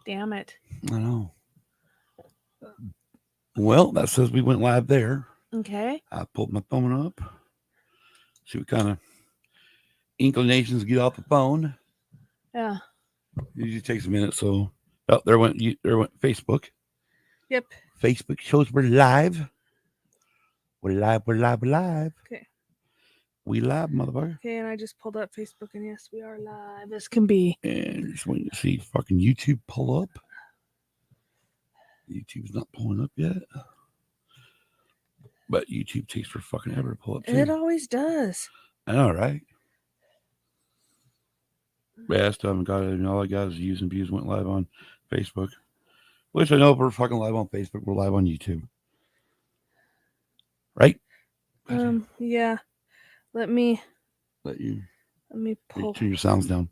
Damn it. I know. Well, that says we went live there. Okay. I pulled my phone up. See what kind of inclinations get off the phone. Yeah. It usually takes a minute. So, there went Facebook. Yep. Facebook shows we're live. We're live. Okay. We live, motherfucker. Okay, and I just pulled up Facebook, and yes, we are live as can be. And just waiting to see fucking YouTube pull up. YouTube's not pulling up yet. But YouTube takes for fucking ever to pull up too. It always does. I know, right? Yeah, I still haven't got it. And all I got is views and views went live on Facebook. Which I know if we're fucking live on Facebook, we're live on YouTube. Right? Yeah. Let me pull. Turn your sounds down.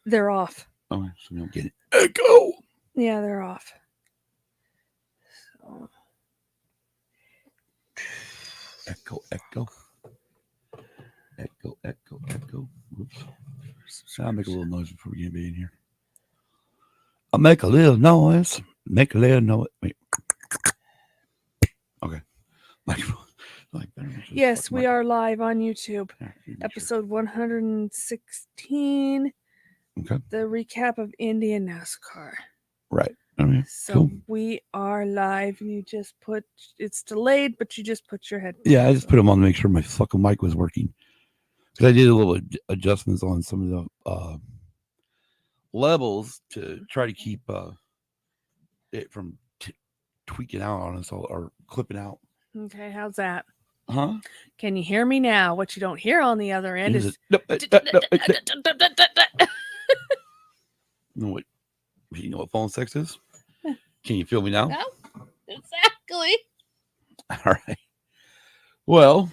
They're off. Oh, so we don't get it. Echo! Yeah, they're off. So. Echo. Whoops. I'll make a little noise before we get in here. I'll make a little noise. Wait. Okay. Yes, we are live on YouTube. Episode 116. Okay. The recap of Indy and Nascar. Right. I mean, so cool. We are live. You just it's delayed, but you just put your headphones. Yeah, I just put them on to make sure my fucking mic was working. Because I did a little adjustments on some of the levels to try to keep it from tweaking out on us or clipping out. Okay, how's that? Huh? Can you hear me now? What you don't hear on the other end is... No, you know what phone sex is? Can you feel me now? No, exactly. All right. Well,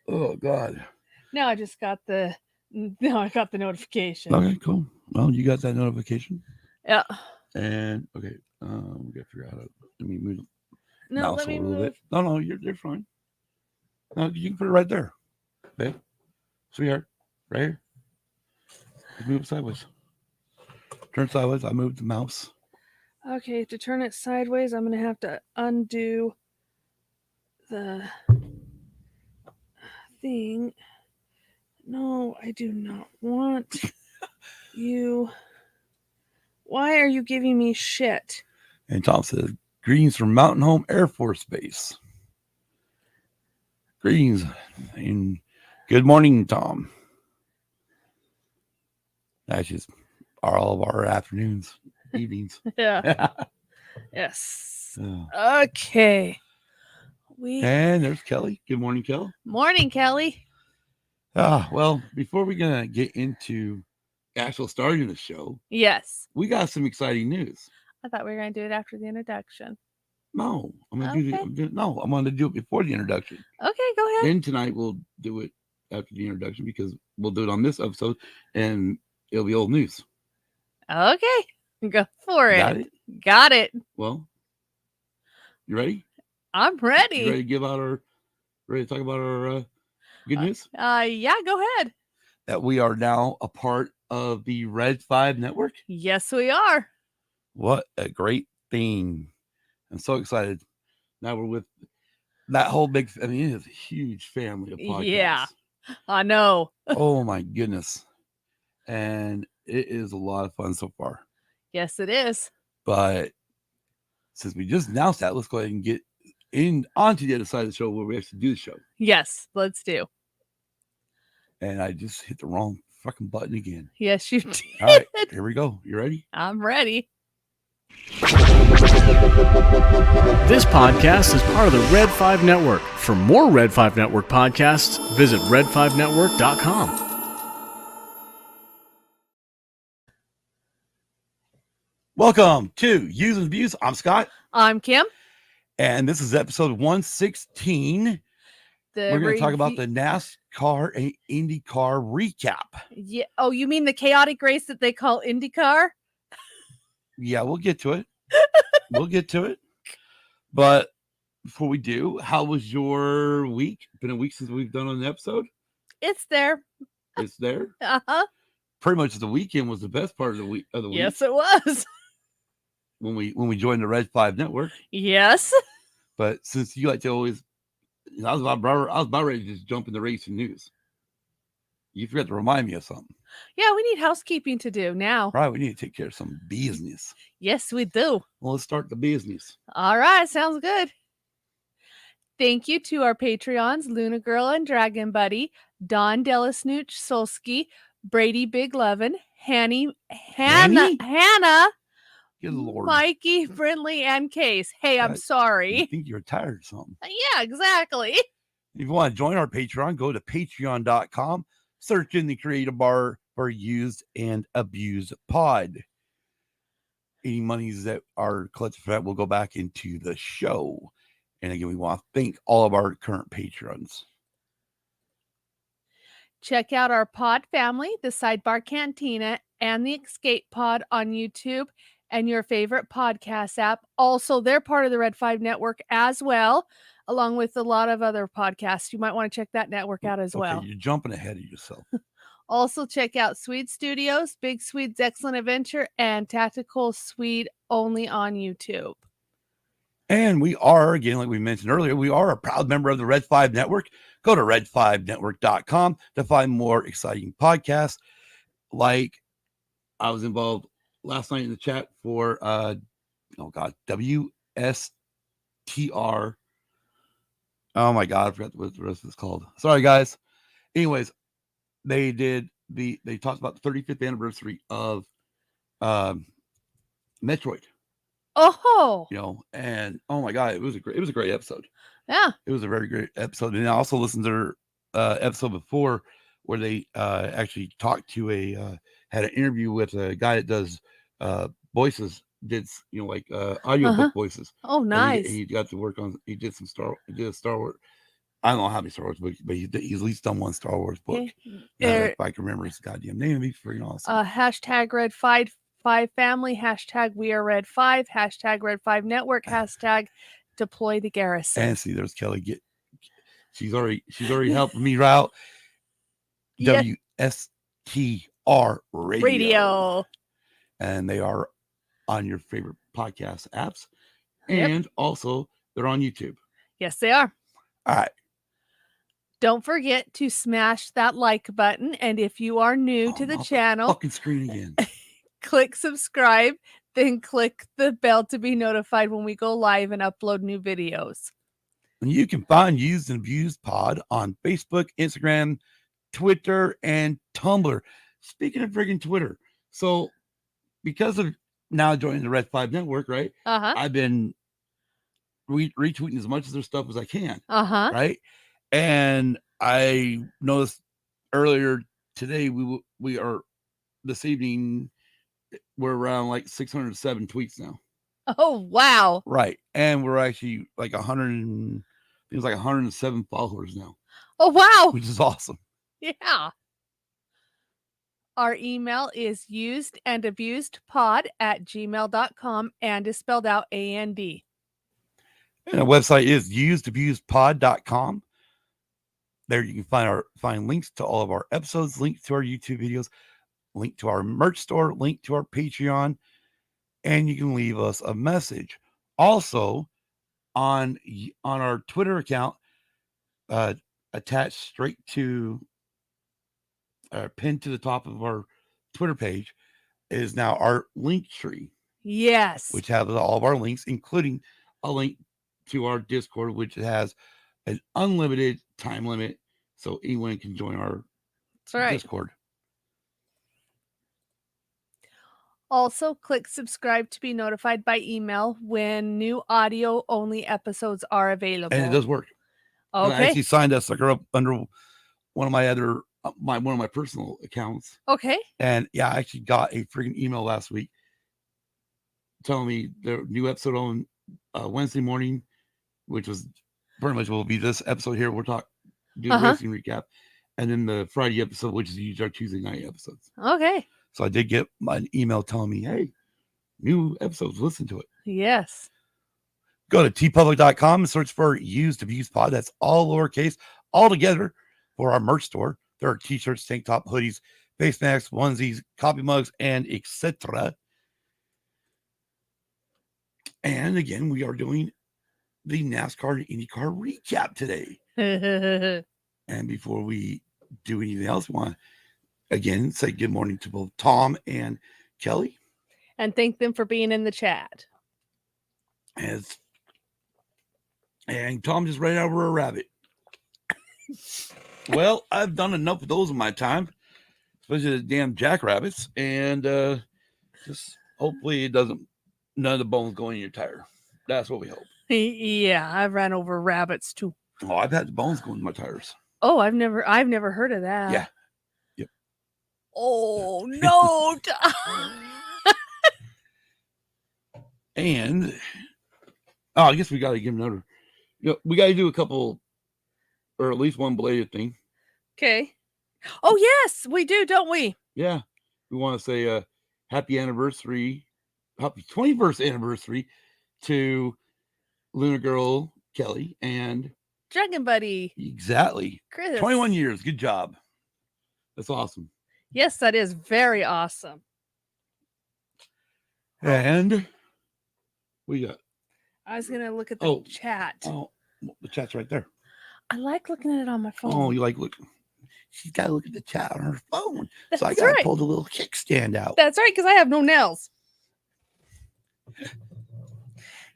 oh God. No, I just got the notification. Okay, cool. Well, you got that notification? Yeah. And okay, we gotta figure out how to let me move. No, let me a little move. bit. No, you're fine. No, you can put it right there, babe. Sweetheart, right here. Just move it sideways. Turn sideways. I moved the mouse. Okay, to turn it sideways, I'm gonna have to undo the thing. No, I do not want you. Why are you giving me shit? And Tom says, greetings from Mountain Home Air Force Base. Greetings and good morning, Tom. That's just all of our afternoons, evenings. Yeah. Yes. Okay. And there's Kelly. Good morning, Kelly. Morning, Kelly. Well, before we're gonna get into actual starting the show, yes, we got some exciting news. I thought we were gonna do it after the introduction. No, I'm gonna I'm gonna do it before the introduction. Okay, go ahead. Then tonight we'll do it after the introduction because we'll do it on this episode and it'll be old news. Okay, go for it. Got it. Well, you ready? I'm ready. You ready to talk about our good news? Yeah, go ahead. That we are now a part of the Red 5 network. Yes, we are. What a great thing. I'm so excited. Now we're with that whole big, it is a huge family of podcasts. Yeah, I know. Oh my goodness. And it is a lot of fun so far. Yes, it is. But since we just announced that, let's go ahead and get onto the other side of the show where we actually do the show. Yes, let's do. And I just hit the wrong fucking button again. Yes, you did. All right, here we go. You ready? I'm ready. This podcast is part of the Red 5 Network. For more Red 5 Network podcasts, visit red5network.com. Welcome to Use and Views. I'm Scott. I'm Kim. And this is episode 116. We're going to talk about the NASCAR and IndyCar recap. Yeah. Oh, you mean the chaotic race that they call IndyCar? Yeah, we'll get to it. But before we do, how was your week? Been a week since we've done an episode? It's there. It's there? Uh-huh. Pretty much the weekend was the best part of the week. Yes, it was. when we joined the Red 5 network. Yes. But since you like to always, I was about ready to just jump in the racing news. You forgot to remind me of something. Yeah, we need housekeeping to do now. Right, we need to take care of some business. Yes, we do. Well, let's start the business. All right, sounds good. Thank you to our Patreons, Luna Girl and Dragon Buddy, Don Delasnooch Solsky, Brady Big Lovin', Hannah, Good Lord. Mikey, Brindley, and Case. Hey, I'm I sorry. think you're tired or something. Yeah, exactly. If you want to join our Patreon, go to patreon.com, search in the creative bar for Used and Abused Pod. Any monies that are collected for that will go back into the show. And again, we want to thank all of our current patrons. Check out our pod family, the Sidebar Cantina, and the Escape Pod on YouTube and your favorite podcast app. Also, they're part of the Red 5 network as well, along with a lot of other podcasts. You might want to check that network out as well. You're jumping ahead of yourself. Also, check out Swede Studios, Big Swede's Excellent Adventure, and Tactical Swede only on YouTube. And we are, again, like we mentioned earlier, we are a proud member of the Red 5 Network. Go to red5network.com to find more exciting podcasts. Like I was involved last night in the chat for, WSTR. Oh my God, I forgot what the rest of it's called. Sorry, guys. Anyways, they talked about the 35th anniversary of Metroid. Oh, And oh my God, it was a great episode. Yeah, it was a very great episode. And I also listened to their episode before where they actually talked to had an interview with a guy that does voices, did audiobook voices. Oh, nice. And he got to work on. He did a Star Wars. I don't know how many Star Wars books, but he's at least done one Star Wars book. If I can remember his goddamn name, it'd be freaking awesome. Hashtag Red 5 family, hashtag We Are Red 5, hashtag Red 5 Network, hashtag Deploy the Garrison. And see, there's Kelly. She's already helping me out. Yeah. WSTR Radio. And they are on your favorite podcast apps. Yep. And also they're on YouTube. Yes, they are. All right. Don't forget to smash that like button. And if you are new to the channel, fucking screen again. Click subscribe, then click the bell to be notified when we go live and upload new videos. And you can find Used and Abused Pod on Facebook, Instagram, Twitter, and Tumblr. Speaking of friggin' Twitter, so because of now joining the Red 5 Network, right? I've been retweeting as much of their stuff as I can. Right? And I noticed earlier today we are this evening we're around like 607 tweets now. Oh wow! Right, and we're actually like 107 followers now. Oh wow! Which is awesome. Yeah. Our email is usedandabusedpod@gmail.com and is spelled out AND. And our website is usedabusedpod.com. There you can find links to all of our episodes, links to our YouTube videos, link to our merch store, link to our Patreon, and you can leave us a message. Also, on our Twitter account, attached straight to pinned to the top of our Twitter page is now our link tree. Yes. Which has all of our links, including a link to our Discord, which has an unlimited time limit, so anyone can join our Discord. Also, click subscribe to be notified by email when new audio-only episodes are available. And it does work. Okay. I actually signed a sucker up under one of my other one of my personal accounts. Okay. And yeah, I actually got a freaking email last week telling me the new episode on Wednesday morning, which was pretty much will be this episode here. We'll do the racing recap, and then the Friday episode, which is usually our Tuesday night episodes. Okay. So I did get an email telling me, hey, new episodes, listen to it. Yes. Go to tpublic.com and search for Used Abused Pod. That's all lowercase, all together for our merch store. There are t-shirts, tank top, hoodies, face masks, onesies, coffee mugs, and etc. And again, we are doing the NASCAR and IndyCar recap today. And before we do anything else, we want to again say good morning to both Tom and Kelly. And thank them for being in the chat. And Tom just ran over a rabbit. Well, I've done enough of those in my time, especially the damn jackrabbits, and just hopefully none of the bones go in your tire. That's what we hope. Yeah, I've ran over rabbits too. Oh, I've had the bones go in my tires. Oh, I've never heard of that. Yeah. Yep. Oh no. And I guess we got to give another. We got to do a couple, or at least one belated thing. Okay. Oh yes, we do, don't we? Yeah, we want to say happy 21st anniversary to Lunar Girl Kelly and Dragon Buddy. Exactly. Chris. 21 years. Good job. That's awesome. Yes, that is very awesome. And we got. I was gonna look at the chat. Oh, the chat's right there. I like looking at it on my phone. Oh, you like look? She's got to look at the chat on her phone. That's so I got to right. pull the little kickstand out. That's right, because I have no nails.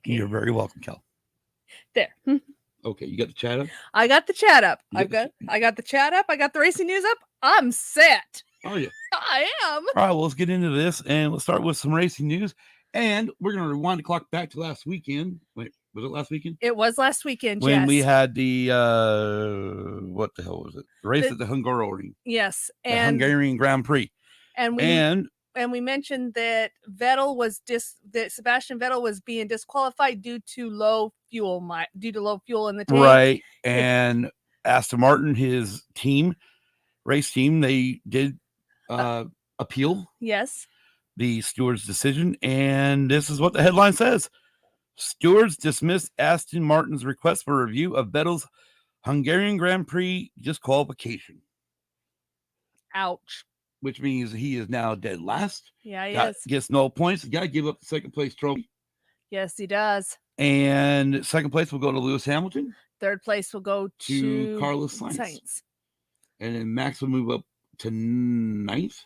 You're very welcome, Kel. There. Okay, you got the chat up? I got the chat up. I got the chat up. I got the racing news up. I'm set. Oh yeah. I am. All right, well, let's get into this and let's start with some racing news. And we're going to rewind the clock back to last weekend. Wait, was it last weekend? It was last weekend, when yes. we had the what the hell was it? The race at the Hungaroring. Yes, and the Hungarian Grand Prix. And we mentioned that Sebastian Vettel was being disqualified due to low fuel in the tank. Right. And Aston Martin, his race team, they did appeal. Yes. The steward's decision, and this is what the headline says. Stewards dismissed Aston Martin's request for review of Vettel's Hungarian Grand Prix disqualification. Ouch. Which means he is now dead last. Yeah, he is. Gets no points. The guy gave up the second place trophy. Yes, he does. And second place will go to Lewis Hamilton. Third place will go to Carlos Sainz. And then Max will move up to ninth.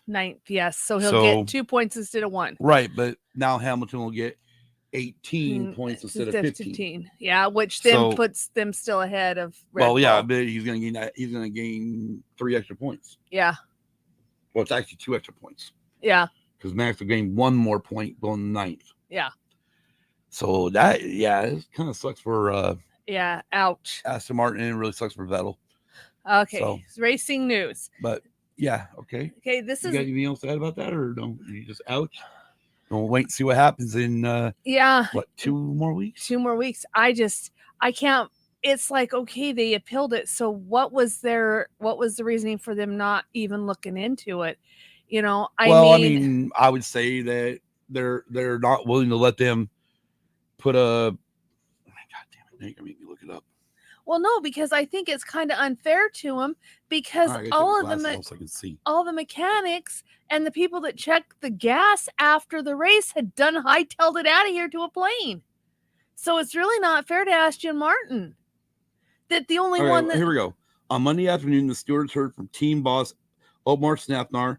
Yes. So he'll get 2 points instead of 1. Right, but now Hamilton will get 18 points instead of 15. Yeah, which then puts them still ahead of Red Bull. Yeah, but he's going to gain 3 extra points. Yeah. Well, it's actually 2 extra points. Yeah. Because Max will gain 1 more point going ninth. Yeah. So that, it kind of sucks for ouch. Aston Martin, and it really sucks for Vettel. Okay. So, racing news. But yeah, okay. Okay, this is. You got anything else to add about that, or don't you just ouch? We'll wait and see what happens in 2 more weeks? 2 more weeks. I can't. It's like, okay, they appealed it. So what was the reasoning for them not even looking into it? I mean, I would say that they're not willing to let them put a. God damn it! Now you're gonna make me look it up. Well, no, because I think it's kind of unfair to them because all of the mechanics and the people that checked the gas after the race had hightailed it out of here to a plane. So it's really not fair to Aston Martin. That the only one that... Here we go. On Monday afternoon, the stewards heard from team boss Omar Snapnar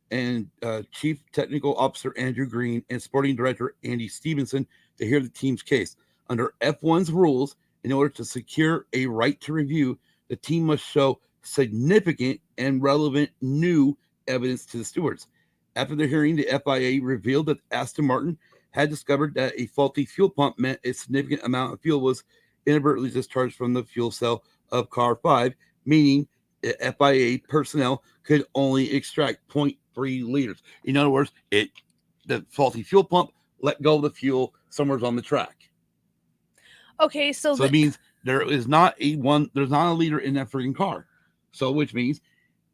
and Chief Technical Officer Andrew Green and Sporting Director Andy Stevenson to hear the team's case. Under F1's rules, in order to secure a right to review, the team must show significant and relevant new evidence to the stewards. After the hearing, the FIA revealed that Aston Martin had discovered that a faulty fuel pump meant a significant amount of fuel was inadvertently discharged from the fuel cell of car 5, meaning the FIA personnel could only extract 0.3 liters. In other words, the faulty fuel pump let go of the fuel somewhere on the track. Okay, so it means there's not a liter in that freaking car. So which means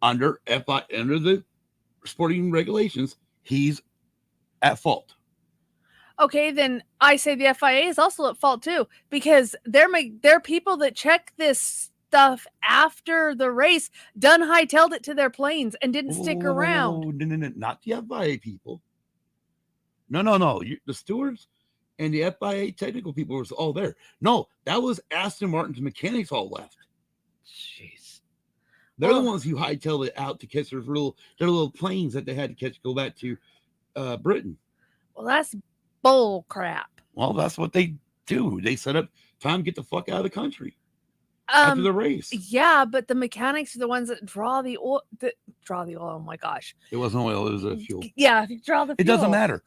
under the sporting regulations, he's at fault. Okay, then I say the FIA is also at fault too, because they're people that check this stuff after the race, hightailed it to their planes and didn't stick around. No, not the FIA people. No. The stewards and the FIA technical people were all there. No, that was Aston Martin's mechanics all left. Jeez. They're the ones who hightailed it out to catch their little planes that they had to catch to go back to Britain. Well, that's bull crap. Well, that's what they do. They set up time to get the fuck out of the country after the race. Yeah, but the mechanics are the ones that draw the oil. Oh my gosh. It wasn't oil, it was a fuel. Yeah, if you draw the fuel. It doesn't matter.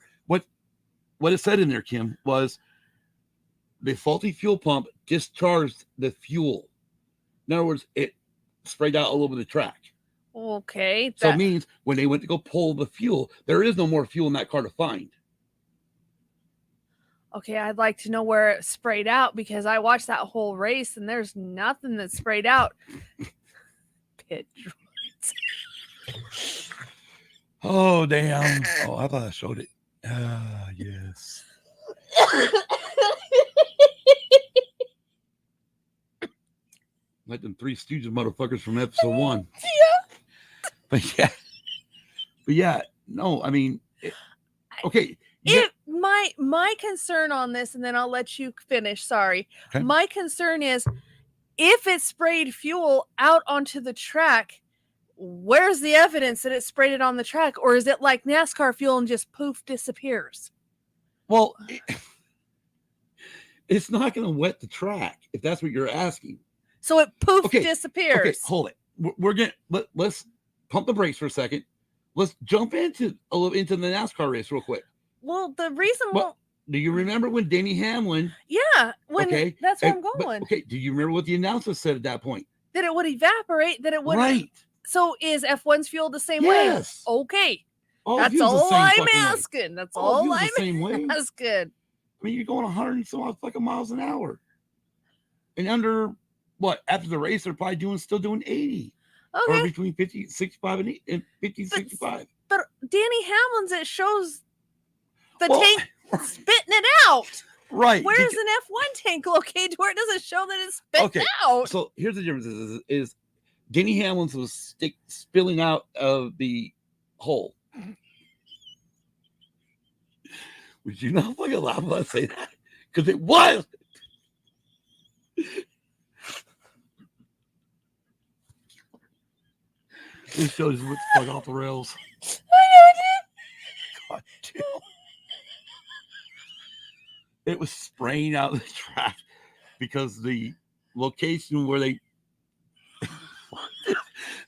What it said in there, Kim, was the faulty fuel pump discharged the fuel. In other words, it sprayed out all over the track. Okay. So it means when they went to go pull the fuel, there is no more fuel in that car to find. Okay, I'd like to know where it sprayed out because I watched that whole race and there's nothing that sprayed out. Pit droids. Oh, damn. Oh, I thought I showed it. Yes. Like them Three Stooges motherfuckers from episode 1. Yeah. But yeah, no, I mean, okay. My concern on this, and then I'll let you finish. Sorry. Okay. My concern is if it sprayed fuel out onto the track, where's the evidence that it sprayed it on the track? Or is it like NASCAR fuel and just poof disappears? Well, it's not going to wet the track if that's what you're asking. So it poof disappears. Okay, hold it. We're going to let's pump the brakes for a second. Let's jump into the NASCAR race real quick. Well, the reason do you remember when Denny Hamlin? Yeah, that's where I'm going. Do you remember what the announcer said at that point? That it would evaporate, that it would. Right. So is F1's fuel the same Yes. way? Okay. That's all I'm asking. That's all I'm asking. I mean, you're going 100 and some odd fucking miles an hour. And after the race, they're probably still doing 80. Okay. Or between 50, 65 and 50, 65. But Danny Hamlin's, it shows the tank spitting it out. Right. Where is an F1 tank located where it doesn't show that it's spitting out? So here's the difference is Denny Hamlin's was spilling out of the hole. Would you not fucking laugh when I say that? Because it was. This shows you what the fuck off the rails. I know it did. God damn. It was spraying out the track because the location where they.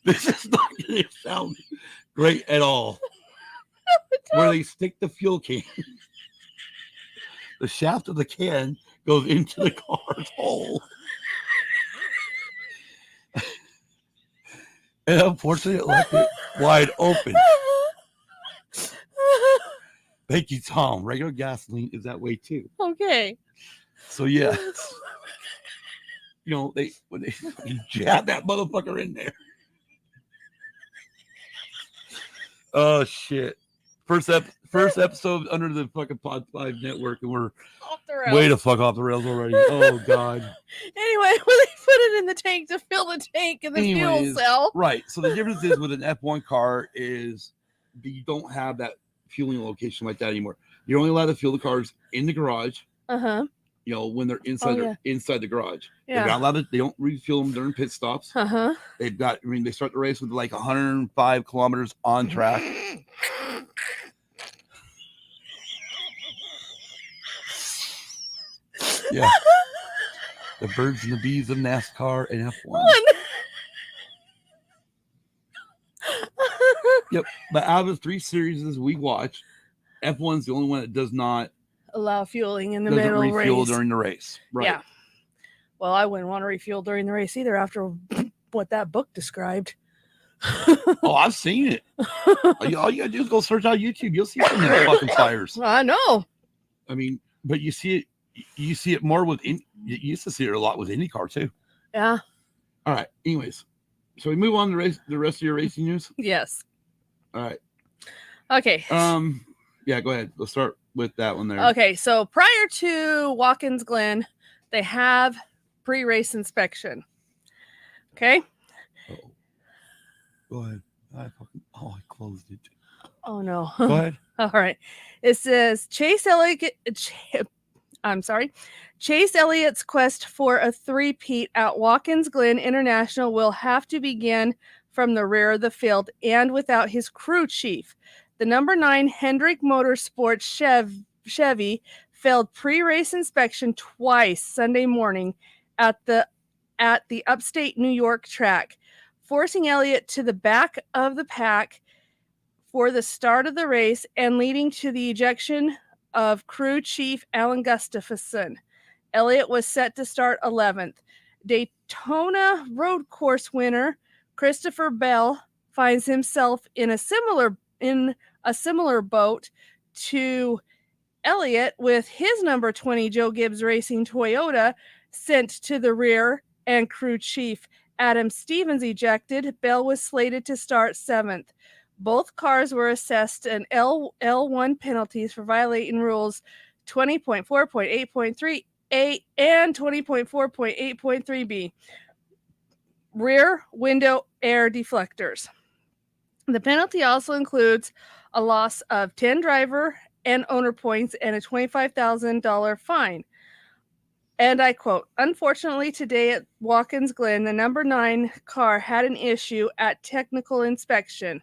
This is not going to sound great at all. Where they stick the fuel can. The shaft of the can goes into the car's hole. And unfortunately, it left it wide open. Thank you, Tom. Regular gasoline is that way too. Okay. So yeah, when they jab that motherfucker in there. Oh shit! First episode under the fucking Pod 5 network, and we're off the rails. Way to fuck off the rails already. Oh god. Anyway, when they put it in the tank to fill the tank in the fuel cell. Right. So the difference is with an F1 car is you don't have that fueling location like that anymore. You're only allowed to fuel the cars in the garage. Uh-huh. When they're inside inside the garage. Yeah. They're not allowed to, they don't refuel them during pit stops. Uh-huh. They start the race with like 105 kilometers on track. Yeah. The birds and the bees of NASCAR and F1. Yep. But out of the 3 series we watch, F1's the only one that does not allow fueling in the middle race. Refuel during the race. Right. Yeah. Well, I wouldn't want to refuel during the race either after what that book described. Oh, I've seen it. All you gotta do is go search out YouTube. You'll see some of the fucking fires. I know. I mean, but you see it more with you used to see it a lot with IndyCar too. Yeah. All right. Anyways, shall we move on to the rest of your racing news? Yes. All right. Okay. Yeah, go ahead. Let's start with that one there. Okay, so prior to Watkins Glen, they have pre-race inspection. Okay. Uh-oh. Go ahead. I closed it. Oh no. Go ahead. All right. It says Chase Elliott. Chase Elliott's quest for a three-peat at Watkins Glen International will have to begin from the rear of the field and without his crew chief. The number 9 Hendrick Motorsports Chevy failed pre-race inspection twice Sunday morning at the upstate New York track, forcing Elliott to the back of the pack for the start of the race and leading to the ejection of crew chief Alan Gustafson. Elliott was set to start 11th. Daytona road course winner Christopher Bell finds himself in a similar boat to Elliott, with his number 20 Joe Gibbs Racing Toyota sent to the rear and crew chief Adam Stevens ejected. Bell was slated to start 7th. Both cars were assessed an L1 penalties for violating rules 20.4.8.3A and 20.4.8.3B. Rear window air deflectors. The penalty also includes a loss of 10 driver and owner points and a $25,000 fine. And I quote, "Unfortunately, today at Watkins Glen, the number 9 car had an issue at technical inspection."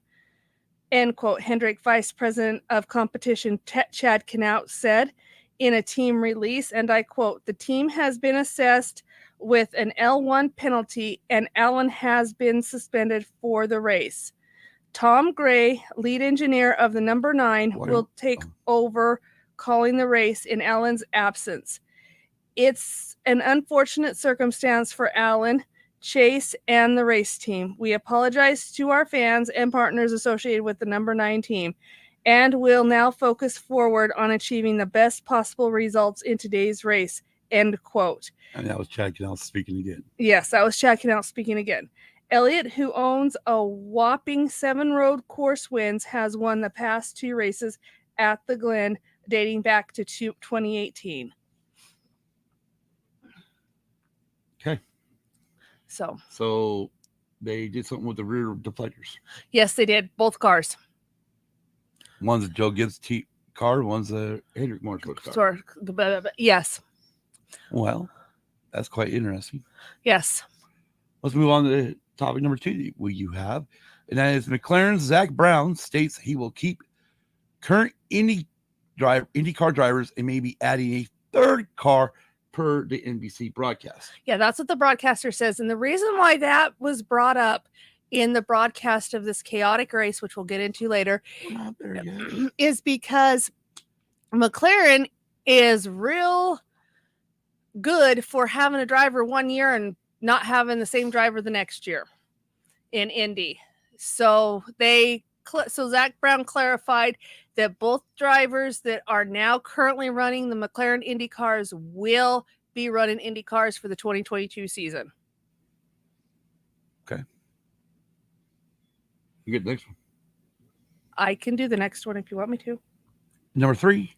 End quote, Hendrick Vice President of Competition Chad Knaut said in a team release, and I quote, "The team has been assessed with an L1 penalty and Allen has been suspended for the race. Tom Gray, lead engineer of the number 9, will take over calling the race in Allen's absence. It's an unfortunate circumstance for Allen, Chase, and the race team. We apologize to our fans and partners associated with the number 9 team, and will now focus forward on achieving the best possible results in today's race." End quote. And that was Chad Knaut speaking again. Yes, that was Chad Knaut speaking again. Elliott, who owns a whopping 7 road course wins, has won the past 2 races at the Glen dating back to 2018. Okay. So they did something with the rear deflectors. Yes, they did. Both cars. One's a Joe Gibbs car, one's a Hendrick Motorsports car. Yes. Well, that's quite interesting. Yes. Let's move on to topic number 2 you have, and that is McLaren's Zach Brown states he will keep current IndyCar drivers and maybe adding a 3rd car per the NBC broadcast. Yeah, that's what the broadcaster says. And the reason why that was brought up in the broadcast of this chaotic race, which we'll get into later, is because McLaren is real good for having a driver one year and not having the same driver the next year in Indy. So Zach Brown clarified that both drivers that are now currently running the McLaren Indy cars will be running Indy cars for the 2022 season. Okay. You get the next one. I can do the next one if you want me to. Number 3.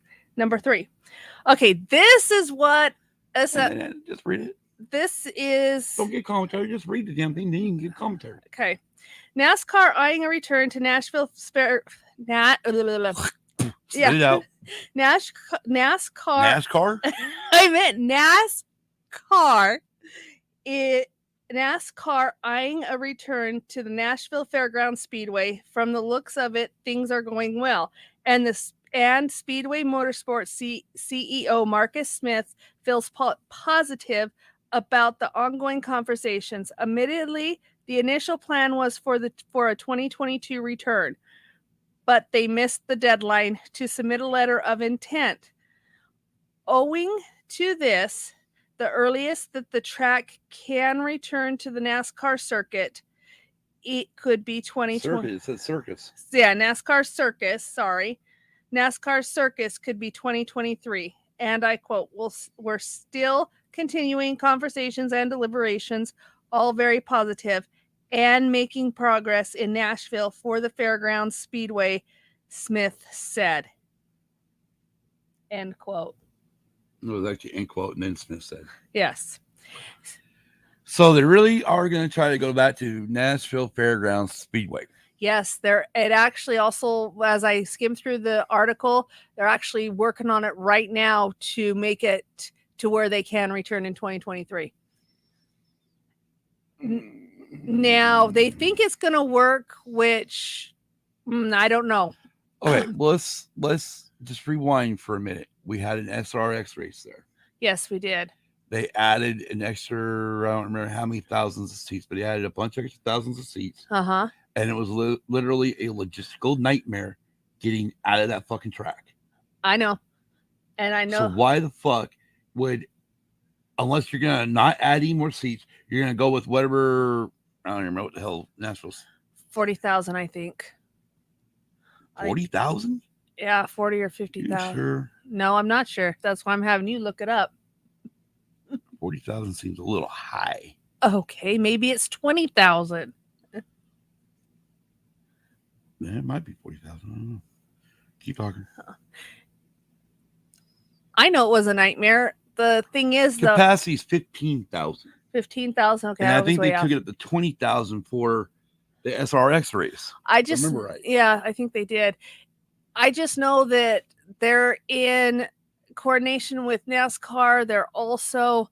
Okay, this is what... just read it. This is... Don't get commentary. Just read the damn thing. Then you can get commentary. Okay. NASCAR eyeing a return to Nashville. Spit it out. NASCAR. I meant NASCAR. NASCAR eyeing a return to the Nashville Fairgrounds Speedway. From the looks of it, things are going well. And Speedway Motorsports CEO Marcus Smith feels positive about the ongoing conversations. Admittedly, the initial plan was for a 2022 return, but they missed the deadline to submit a letter of intent. Owing to this, the earliest that the track can return to the NASCAR circuit, it could be 2020. It says circus. Yeah, NASCAR circus, sorry. NASCAR circus could be 2023. And I quote, we're still continuing conversations and deliberations, all very positive, and making progress in Nashville for the Fairgrounds Speedway, Smith said. End quote. It was actually end quote, and then Smith said. Yes. So they really are going to try to go back to Nashville Fairgrounds Speedway. Yes, it actually also, as I skimmed through the article, they're actually working on it right now to make it to where they can return in 2023. Now, they think it's going to work, which I don't know. Okay, well, let's just rewind for a minute. We had an SRX race there. Yes, we did. They added an extra, I don't remember how many thousands of seats, but they added a bunch of extra thousands of seats. Uh-huh. And it was literally a logistical nightmare getting out of that fucking track. I know. And I know. So why the fuck would, unless you're going to not add any more seats, you're going to go with whatever, I don't even remember what the hell Nashville's. 40,000, I think. 40,000? Yeah, 40 or 50,000. Sure? No, I'm not sure. That's why I'm having you look it up. 40,000 seems a little high. Okay, maybe it's 20,000. Yeah, it might be 40,000. I don't know. Keep talking. I know it was a nightmare. The thing is, capacity is 15,000. 15,000. Okay, and I think they took it up to 20,000 for the SRX race. I just remember right. Yeah, I think they did. I just know that they're in coordination with NASCAR. They're also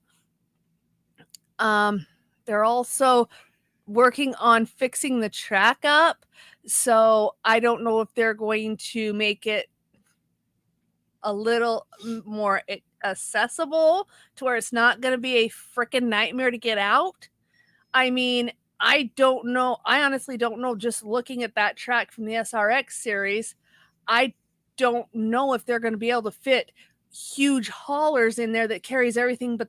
working on fixing the track up. So I don't know if they're going to make it a little more accessible to where it's not going to be a freaking nightmare to get out. I mean, I don't know. I honestly don't know. Just looking at that track from the SRX series, I don't know if they're going to be able to fit huge haulers in there that carries everything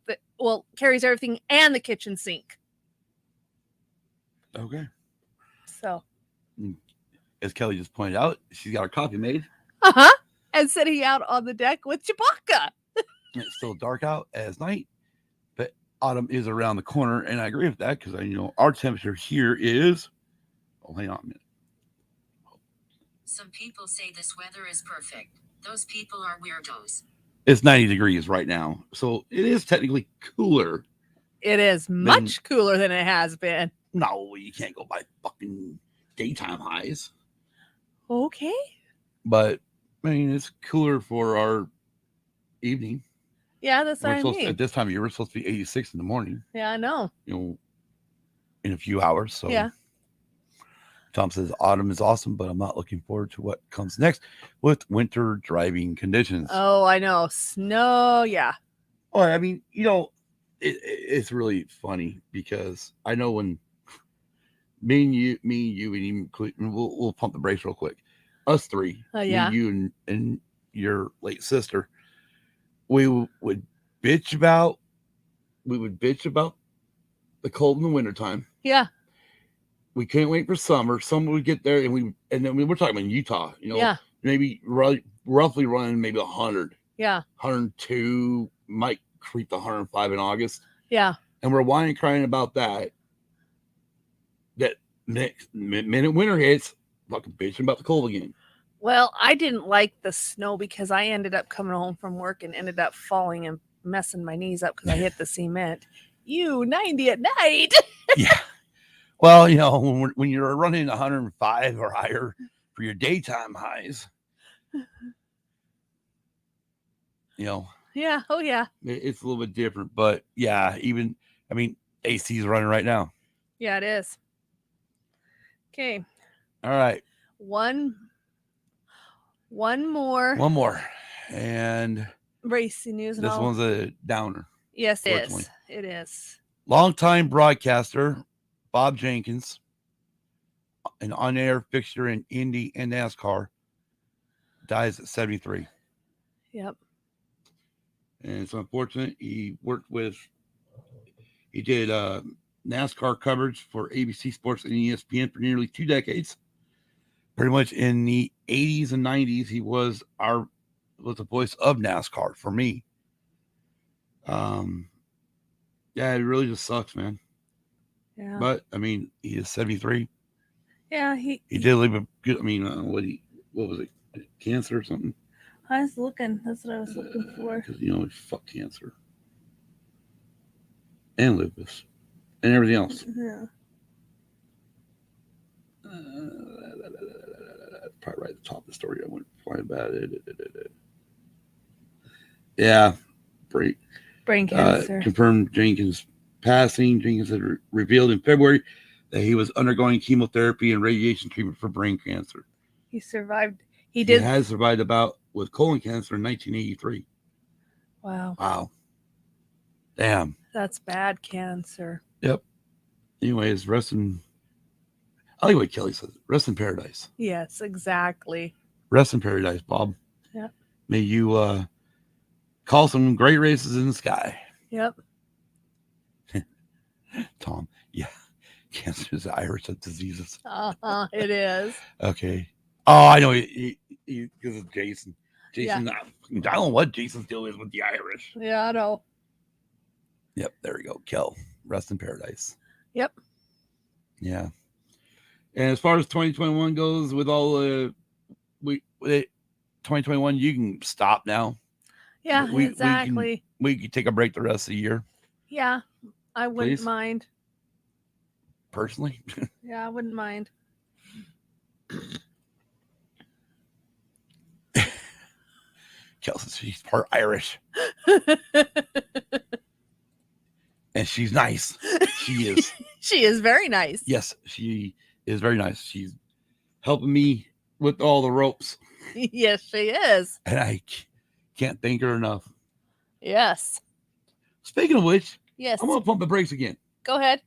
carries everything and the kitchen sink. Okay. So, as Kelly just pointed out, she's got her coffee made. And sitting out on the deck with Chewbacca. It's still dark out as night, but autumn is around the corner, and I agree with that because our temperature here is. Oh, hang on a minute. Some people say this weather is perfect. Those people are weirdos. It's 90 degrees right now, so it is technically cooler. It is much cooler than it has been. No, you can't go by fucking daytime highs. Okay. But, I mean, it's cooler for our evening. Yeah, that's what I mean. At this time of year, we're supposed to be 86 in the morning. Yeah, I know. In a few hours. So, yeah. Tom says autumn is awesome, but I'm not looking forward to what comes next with winter driving conditions. Oh, I know. Snow, yeah. Oh, I mean, it's really funny because I know when me and you, and even we'll pump the brakes real quick. Us three, yeah. me, you, and your late sister, we would bitch about the cold in the wintertime. Yeah. We couldn't wait for summer. Summer would get there, and then we're talking about Utah, yeah. Maybe roughly running maybe 100. Yeah. 102, might creep to 105 in August. Yeah. And we're whining and crying about that. That minute winter hits, fucking bitching about the cold again. Well, I didn't like the snow because I ended up coming home from work and ended up falling and messing my knees up because I hit the cement. 90 at night. Yeah. Well, when you're running 105 or higher for your daytime highs, Yeah. Oh, yeah. It's a little bit different. But, yeah, AC is running right now. Yeah, it is. Okay. All right. One more. And racing news. This one's a downer. Yes, it is. It is. Longtime broadcaster Bob Jenkins, an on-air fixture in Indy and NASCAR, dies at 73. Yep. And it's unfortunate. He did NASCAR coverage for ABC Sports and ESPN for nearly 2 decades. Pretty much in the 80s and 90s, he was the voice of NASCAR for me. Yeah, it really just sucks, man. Yeah. But he is 73. Yeah, he did live a good. What was it? Cancer or something? I was looking. That's what I was looking for. Because fuck cancer and lupus and everything else. Yeah. Probably right at the top of the story. I went find about it. Yeah, brain cancer. confirmed Jenkins' passing. Jenkins had revealed in February that he was undergoing chemotherapy and radiation treatment for brain cancer. He survived. He He did. has survived a bout with colon cancer in 1983. Wow. Damn. That's bad cancer. Yep. Anyways, rest in. I like what Kelly says. Rest in paradise. Yes, exactly. Rest in paradise, Bob. Yep. May you call some great races in the sky. Yep. Tom. Yeah. Cancer is Irish of diseases. It is. Okay. Oh, I know. Because of Jason. Jason. I don't know what Jason's deal is with the Irish. Yeah, I know. Yep. There we go. Kel. Rest in paradise. Yep. Yeah. And as far as 2021 goes, with all 2021, you can stop now. Yeah, exactly. We can take a break the rest of the year. Yeah, I wouldn't Please? mind. Personally. Yeah, I wouldn't mind. Kelsey, she's part Irish. And she's nice. She is. She is very nice. Yes, she is very nice. She's helping me with all the ropes. Yes, she is. And I can't thank her enough. Yes. Speaking of which, Yes. I'm going to pump the brakes again. Go ahead.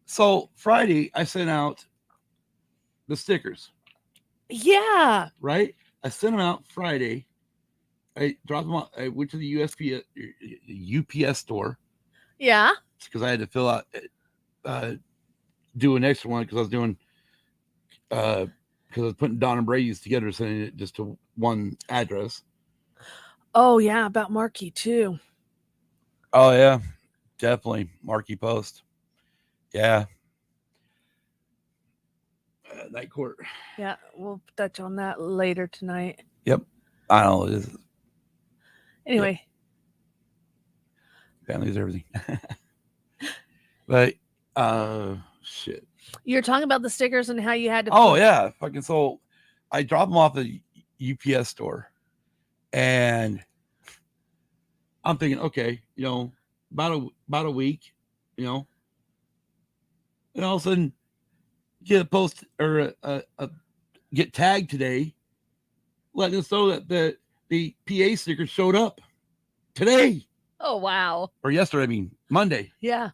So Friday, I sent out the stickers. Yeah. Right? I sent them out Friday. I dropped them off. I went to the UPS store. Yeah. Because I had to fill out, do an extra one because I was doing, because I was putting Don and Brady's together, sending it just to one address. Oh, yeah. About Marky, too. Oh, yeah. Definitely. Marky Post. Yeah. Night court. Yeah. We'll touch on that later tonight. Yep. I don't know. Anyway. Yep. Family's everything. But, shit. You're talking about the stickers and how you had to. Oh, yeah. Fucking so I dropped them off at the UPS store. And I'm thinking, okay, about a week, and all of a sudden get a post or get tagged today, letting us know that the PA sticker showed up today. Oh, wow. Or yesterday, I mean, Monday. Yeah.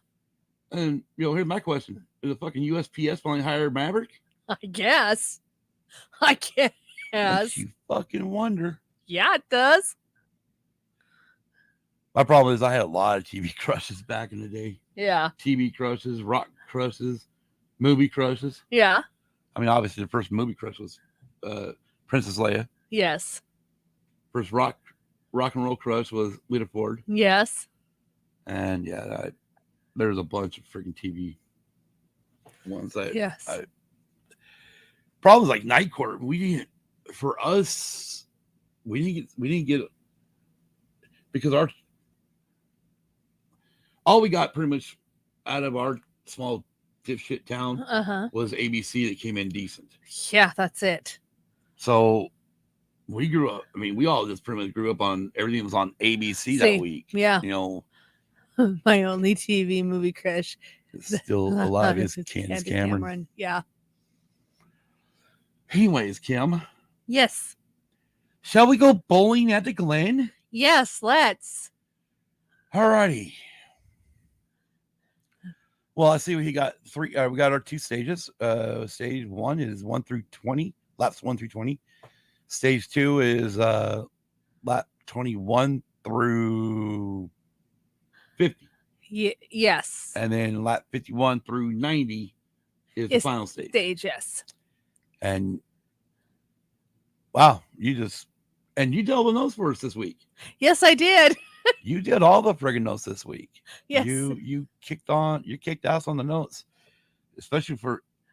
And, here's my question. Is the fucking USPS finally hired Maverick? I guess. Makes you fucking wonder. Yeah, it does. My problem is I had a lot of TV crushes back in the day. Yeah. TV crushes, rock crushes, movie crushes. Yeah. I mean, obviously, the first movie crush was Princess Leia. Yes. First rock and roll crush was Lita Ford. Yes. And yeah, there's a bunch of freaking TV ones. Yes. Problems like Night Court. We didn't get because all we got pretty much out of our small dipshit town was ABC that came in decent. Yeah, that's it. So we grew up. I mean, we all just pretty much grew up on everything was on ABC that week. Yeah. My only TV movie crush is still alive is Candace Cameron. Yeah. Anyways, Kim. Yes. Shall we go bowling at the Glen? Yes, let's. Alrighty. Well, I see we got three. We got our two stages. Stage 1 is 1 through 20, laps 1 through 20. Stage 2 is lap 21 through 50. Yes. And then lap 51 through 90 is the final stage. Yes. And wow, you did all the notes for us this week. Yes, I did. You did all the friggin' notes this week. Yes. You kicked ass on the notes, especially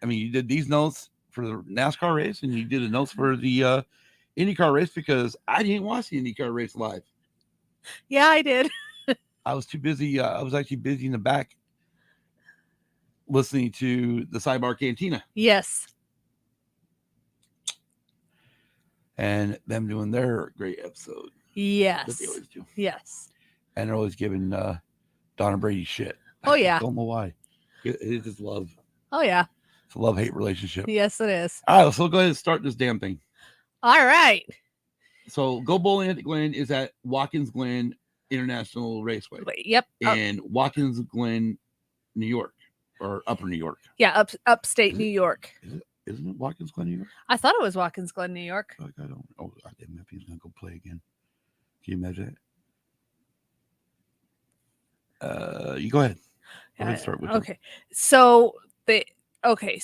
you did these notes for the NASCAR race and you did the notes for the IndyCar race because I didn't watch the IndyCar race live. Yeah, I did. I was too busy. I was actually busy in the back listening to the Sidebar Cantina Yes. and them doing their great episode that Yes. they always do. Yes. And they're always giving Donna Brady shit. Oh, yeah. Don't know why. It is just love. Oh, yeah. It's a love-hate relationship. Yes, it is. All right, so go ahead and start this damn thing. All right. So Go Bowling at the Glen is at Watkins Glen International Raceway Yep. in Watkins Glen, New York, or Upper New York. Yeah, upstate New York. Isn't it Watkins Glen, New York? I thought it was Watkins Glen, New York. Like, I don't. Oh, goddamn! If he's gonna go play again, can you imagine it? You go ahead. Go ahead and start with Okay. So okay.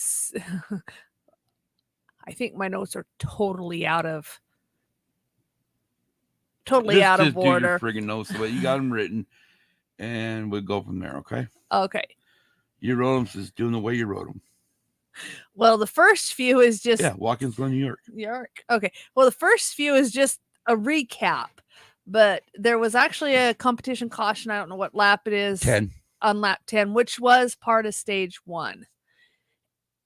I think my notes are totally out of just order. do your friggin' notes the way you got them written, and we'll go from there. Okay. Okay. You wrote them, just doing the way you wrote them. Well, the first few is just Watkins Glen, New York. New York. Okay. Well, the first few is just a recap, but there was actually a competition caution. I don't know what lap it is. 10. On lap 10, which was part of stage 1.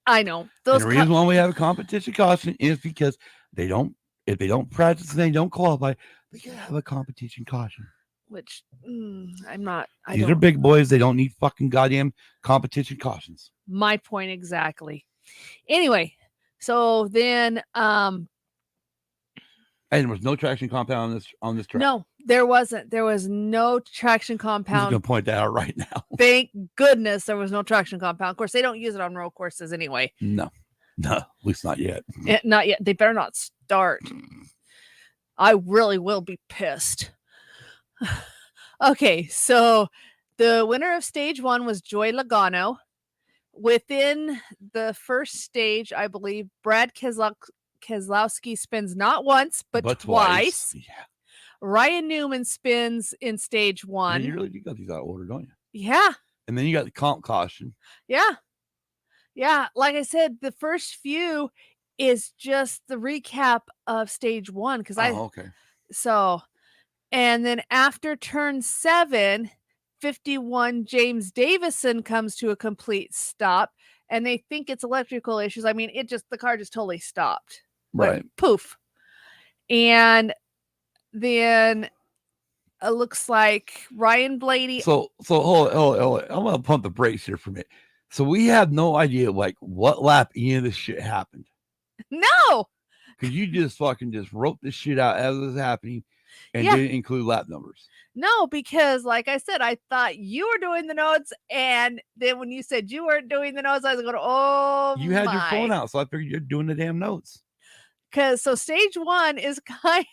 I know. And the reason why we have a competition caution is because if they don't practice and they don't qualify, they can have a competition caution. Which I'm not. These are big boys. They don't need fucking goddamn competition cautions. My point exactly. Anyway, so then and there was no traction compound on this track. No, there wasn't. There was no traction compound. I'm just gonna point that out right now. Thank goodness there was no traction compound. Of course, they don't use it on road courses anyway. No, at least not yet. Not yet. They better not start. I really will be pissed. Okay, so the winner of stage 1 was Joy Logano. Within the first stage, I believe Brad Keselowski spins not once, but twice. Yeah. Ryan Newman spins in stage 1. And you really do got these out of order, don't you? Yeah. And then you got the comp caution. Yeah. Yeah. Like I said, the first few is just the recap of stage 1. Okay. So, and then after turn 7, 51 James Davison comes to a complete stop, and they think it's electrical issues. I mean, the car just totally stopped. Right. Poof. And then it looks like Ryan Blaney. So hold on. I'm gonna pump the brakes here for a minute. So we have no idea like what lap any of this shit happened. No. Because you just wrote this shit out as it was happening and didn't include lap numbers. No, because like I said, I thought you were doing the notes, and then when you said you weren't doing the notes, I was going, oh, you had your phone out, so I figured you're doing the damn notes. Because so stage 1 is kind.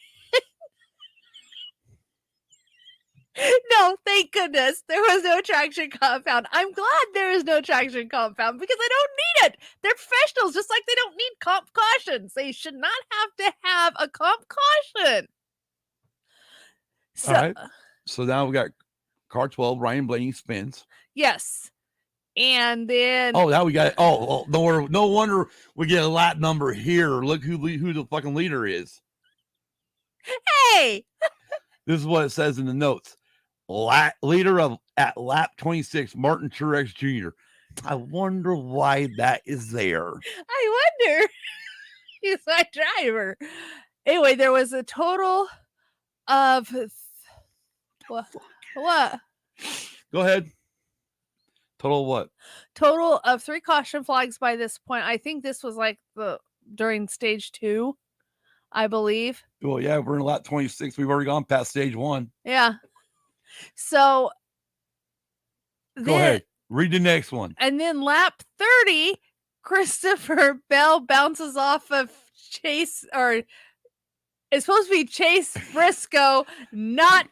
No, thank goodness there was no traction compound. I'm glad there is no traction compound because I don't need it. They're professionals, just like they don't need comp cautions. They should not have to have a comp caution. So, all right. So now we got car 12, Ryan Blaney spins. Yes. And then now we got no wonder we get a lap number here. Look who the fucking leader is. Hey. This is what it says in the notes. Leader at lap 26, Martin Truex Jr. I wonder why that is there. I wonder. He's my driver. Anyway, there was a total of what? Go ahead. Total what? Total of 3 caution flags by this point. I think this was like during stage 2, I believe. Well, yeah, we're in lap 26. We've already gone past stage 1. Yeah. So go ahead. Read the next one. And then lap 30, Christopher Bell bounces off of Chase, or it's supposed to be Chase Briscoe, not.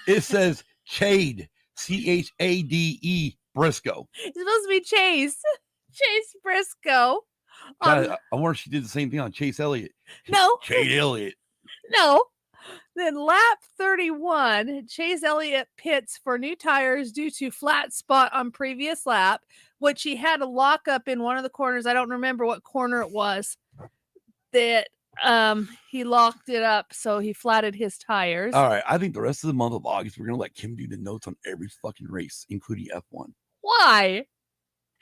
It says Chade, Chade Briscoe. It's supposed to be Chase Briscoe. I wonder if she did the same thing on Chase Elliott. No. Chade Elliott. No. Then lap 31, Chase Elliott pits for new tires due to flat spot on previous lap, which he had a lock up in one of the corners. I don't remember what corner it was that he locked it up, so he flatted his tires. All right, I think the rest of the month of August we're gonna let Kim do the notes on every fucking race, including F1. Why?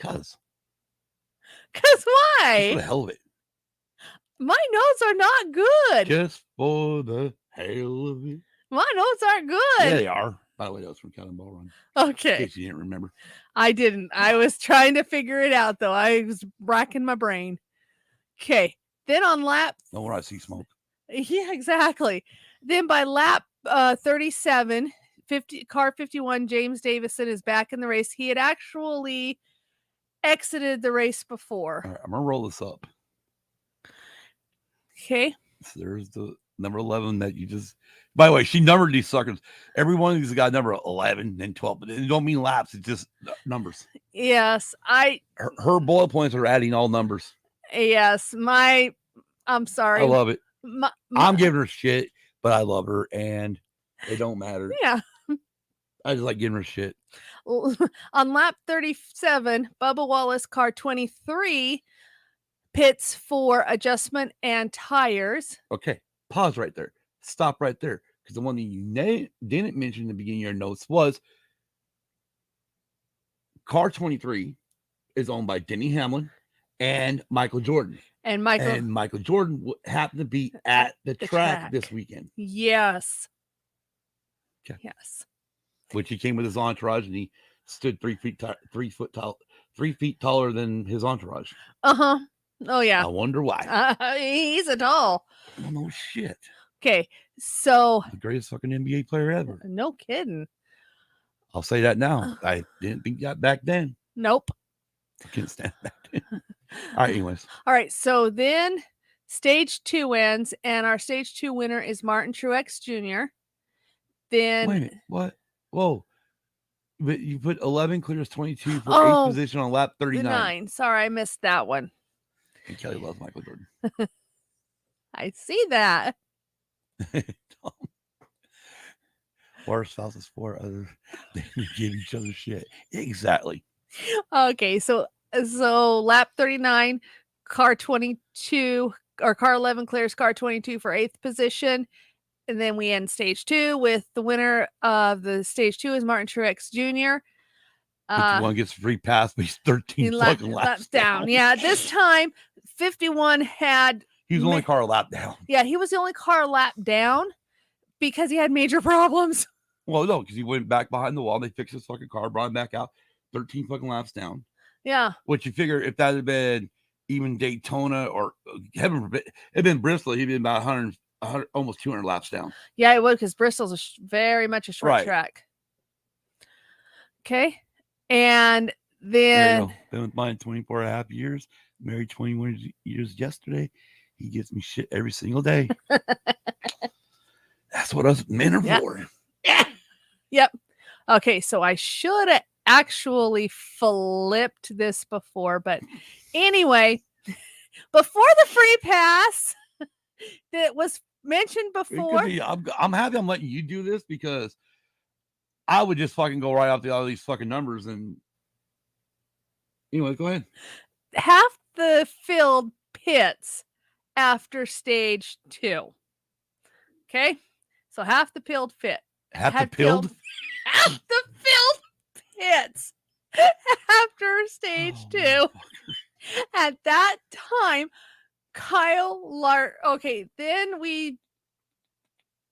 Cause Because just for why? the hell of it. My notes are not good. Just for the hell of it. My notes aren't good. Yeah, they are. By the way, that was from Cannonball Run. In Okay. case you didn't remember. I didn't. I was trying to figure it out, though. I was racking my brain. Okay. Then on lap. No where I see smoke. Yeah, exactly. Then by lap 37, car 51, James Davison is back in the race. He had actually exited the race before. All right, I'm going to roll this up. Okay. So there's the number 11 that you just. By the way, she numbered these suckers. Every one of these got number 11 and 12, but it don't mean laps. It's just numbers. Yes, Her bullet points are adding all numbers. Yes, I'm sorry. I love it. My, I'm giving her shit, but I love her, and it don't matter. Yeah. I just like giving her shit. On lap 37, Bubba Wallace, car 23, pits for adjustment and tires. Okay, pause right there. Stop right there. Because the one that you didn't mention in the beginning of your notes was car 23 is owned by Denny Hamlin and Michael Jordan. And Michael Jordan happened to be at the track this weekend. Yes. Okay. Yes. Which he came with his entourage, and he stood 3 feet taller than his entourage. Uh-huh. Oh, yeah. I wonder why. He's a tall. Oh, no shit. Okay, so. The greatest fucking NBA player ever. No kidding. I'll say that now. I didn't think that back then. Nope. I can't stand that. All right, anyways. All right, so then stage 2 ends, and our stage 2 winner is Martin Truex Jr. Then. Wait a minute. What? Whoa. But you put 11 clears 22 for 8th position on lap 39. Sorry, I missed that one. And Kelly loves Michael Jordan. I see that. Or spouses for other, they give each other shit. Exactly. Okay, so lap 39, car 22 or car 11 clears car 22 for 8th position. And then we end stage 2 with the winner of the stage 2 is Martin Truex Jr. 51 gets free pass, but he's 13 fucking laps down. Yeah, this time 51 had. He was the only car a lap down. Yeah, he was the only car a lap down because he had major problems. Well, no, because he went back behind the wall. They fixed his fucking car, brought him back out, 13 fucking laps down. Yeah. Which you figure if that had been even Daytona or heaven forbid, it had been Bristol, he'd been about 100, almost 200 laps down. Yeah, it would, because Bristol's very much a short track. Okay. And then. Been with mine 24 and a half years, married 21 years yesterday. He gives me shit every single day. That's what us men are for. Yep. Okay, so I should have actually flipped this before, but anyway, before the free pass that was mentioned before. I'm happy I'm letting you do this, because I would just fucking go right off all these fucking numbers. And anyway, go ahead. Half the field pits after stage 2. Okay, so half the field Half the field pits after stage 2. At that time, okay, then we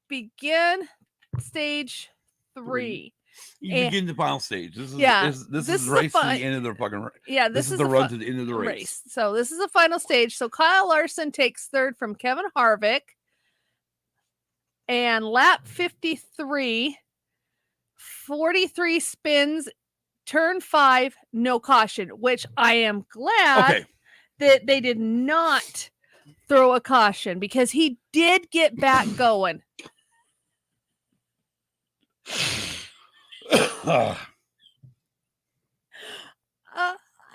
begin stage 3. You begin the final stage. This is this is race to the end of the fucking race. Yeah, this is the run to the end of the race. So this is the final stage. So Kyle Larson takes 3rd from Kevin Harvick. And lap 53, 43 spins, turn 5, no caution, which I am glad that they did not throw a caution, because he did get back going. Yes,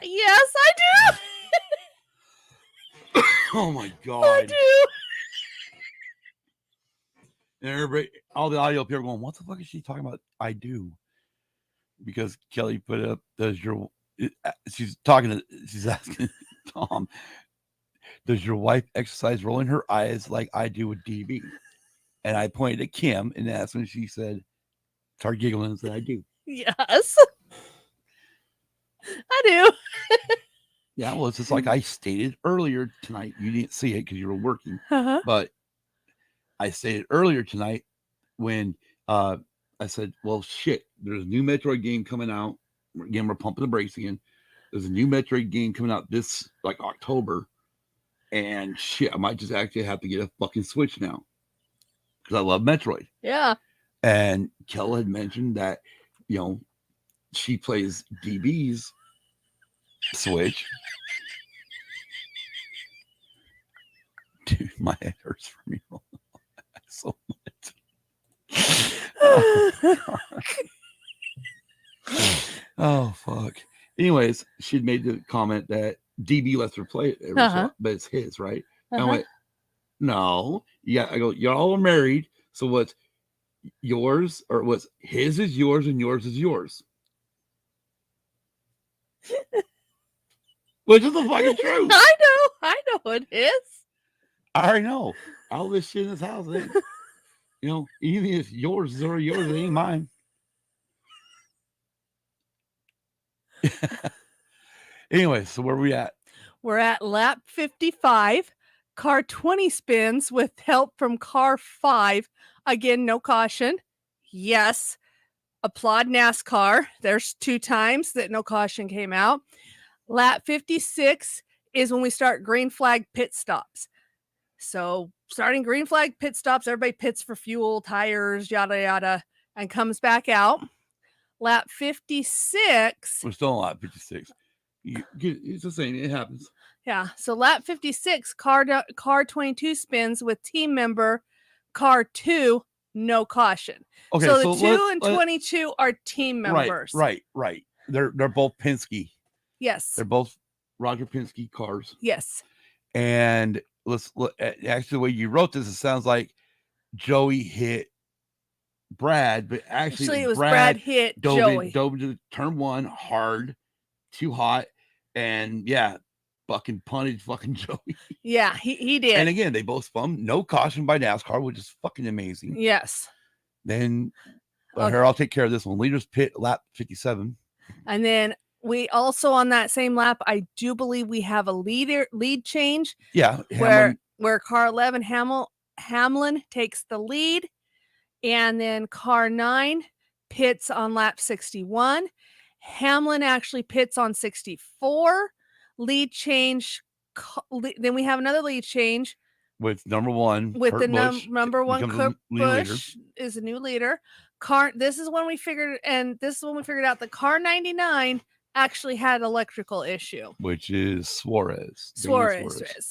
I do. Oh my God. I do. And everybody, all the audio people are going, what the fuck is she talking about? I do. Because Kelly put up, she's asking Tom, does your wife exercise rolling her eyes like I do with DB? And I pointed at Kim, and that's when she said, started giggling and said, I do. Yes. I do. Yeah, well, it's just like I stated earlier tonight. You didn't see it because you were working, Uh-huh. but I stated earlier tonight when I said, well, shit, there's a new Metroid game coming out. Again, we're pumping the brakes again. There's a new Metroid game coming out this like October. And shit, I might just actually have to get a fucking Switch now because I love Metroid. Yeah. And Kel had mentioned that, she plays DB's Switch. Dude, my head hurts from you so much. Oh, fuck. Anyways, she'd made the comment that DB lets her play it every so often, but it's his, right? I went, no. Yeah, I go, y'all are married, so what's yours or what's his is yours and yours is yours. Which is the fucking truth. I know it is. I already know. All this shit in this house, even if yours or yours, it ain't mine. Anyway, so where are we at? We're at lap 55. Car 20 spins with help from car 5. Again, no caution. Yes. Applaud NASCAR. There's 2 times that no caution came out. Lap 56 is when we start green flag pit stops. So starting green flag pit stops, everybody pits for fuel, tires, yada, yada, and comes back out. Lap 56. We're still on lap 56. It's the same. It happens. Yeah. So lap 56, car 22 spins with team member car 2, no caution. Okay, so the 2 and 22 are team members. Right. They're both Penske. Yes. They're both Roger Penske cars. Yes. And let's look at actually the way you wrote this, it sounds like Joey hit Brad, but actually it was Brad hit Joey. Dove into turn 1 hard, too hot, and fucking punted fucking Joey. Yeah, he did. And again, they both spun. No caution by NASCAR, which is fucking amazing. Yes. Then here, I'll take care of this one. Leaders pit lap 57. And then we also on that same lap, I do believe we have a lead change. Yeah. Where car 11 Hamlin takes the lead. And then car 9 pits on lap 61. Hamlin actually pits on 64. Lead change. Then we have another lead change with number 1. With Kurt the number 1, Kurt Busch is a new leader. This is when we figured out the car 99 actually had an electrical issue, which is Suarez.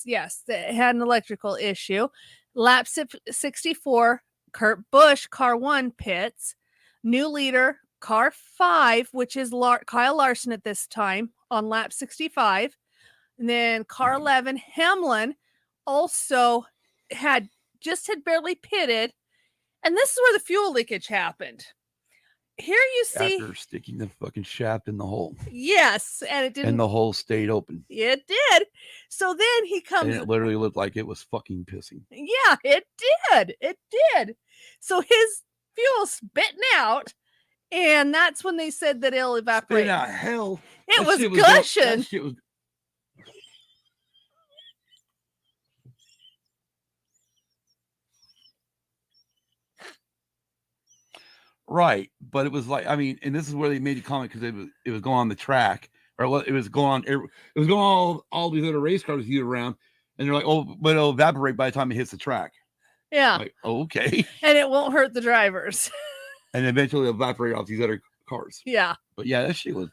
Yes, it had an electrical issue. Lap 64, Kurt Busch, car 1 pits. New leader, car 5, which is Kyle Larson at this time on lap 65. And then car 11, Hamlin, also had barely pitted. And this is where the fuel leakage happened. Here you see. After sticking the fucking shaft in the hole. Yes. And it didn't. And the hole stayed open. It did. So then he comes. And it literally looked like it was fucking pissing. Yeah, it did. It did. So his fuel spitting out. And that's when they said that it'll evaporate. Spitting out hell. It was gushing. That shit was. Right, but it was like, I mean, and this is where they made the comment because it was going on the track, or it was going on all these other race cars year round, and they're like, oh, but it'll evaporate by the time it hits the track. Yeah. Like, okay. And it won't hurt the drivers. And eventually it'll evaporate off these other cars. Yeah. But yeah, that shit was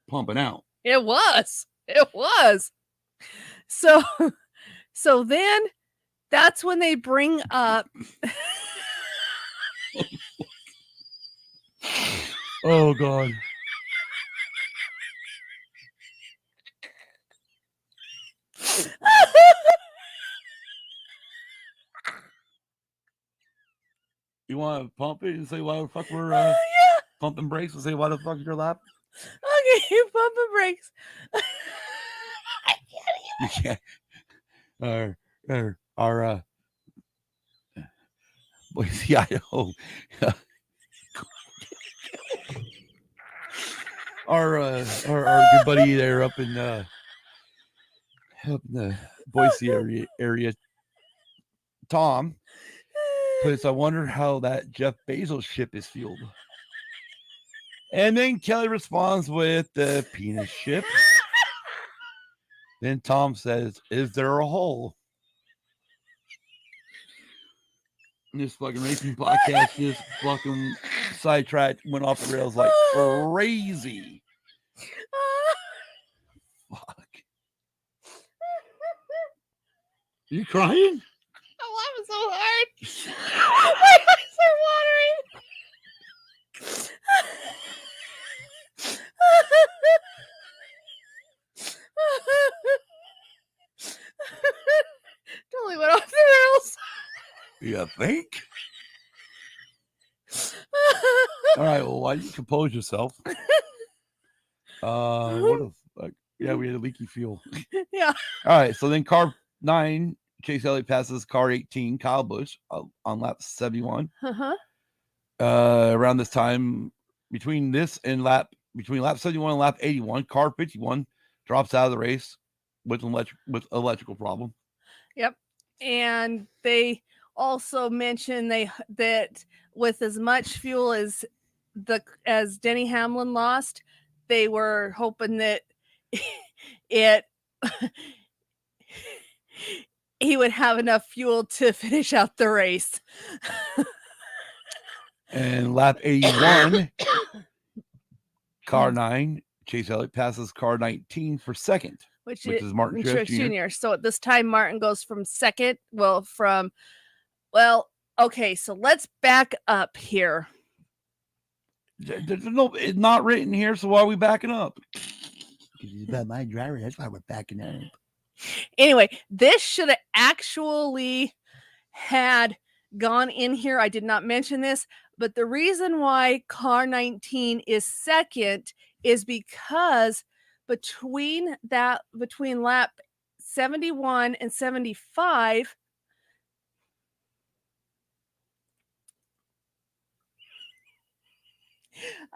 pumping out. It was. So then that's when they bring up. Oh God. You want to pump it and say why the fuck we're pumping brakes and say why the fuck your lap? Okay, you pumping brakes. You can't. Our Boise, Idaho. our good buddy there up in the Boise area, Tom, puts, I wonder how that Jeff Bezos ship is fueled. And then Kelly responds with the penis ship. Then Tom says, is there a hole? And this fucking racing podcast just fucking sidetracked, went off the rails like crazy. Fuck. You crying? I'm laughing so hard. My eyes are watering. Totally went off the rails. You think? All right, well, why don't you compose yourself? What the fuck? Yeah, we had a leaky fuel. Yeah. All right, so then car 9, Chase Elliott passes car 18, Kyle Busch, on lap 71. Around this time, between lap 71 and lap 81, car 51 drops out of the race with electrical problem. Yep. And they also mentioned that with as much fuel as Denny Hamlin lost, they were hoping that he would have enough fuel to finish out the race. And lap 81, car 9, Chase Elliott passes car 19 for second, which is Martin Truex Jr. So at this time, Martin goes from second. Okay, so let's back up here. It's not written here, so why are we backing up? It's about my driver. That's why we're backing up. Anyway, this should have actually had gone in here. I did not mention this, but the reason why car 19 is second is because between lap 71 and 75,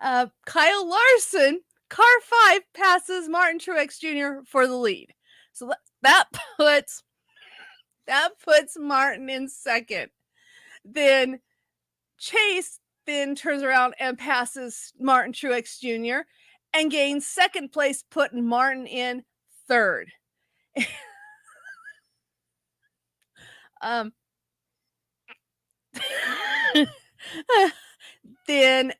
Kyle Larson, car 5, passes Martin Truex Jr. for the lead. So that puts Martin in second. Then Chase then turns around and passes Martin Truex Jr. and gains second place, putting Martin in third. Then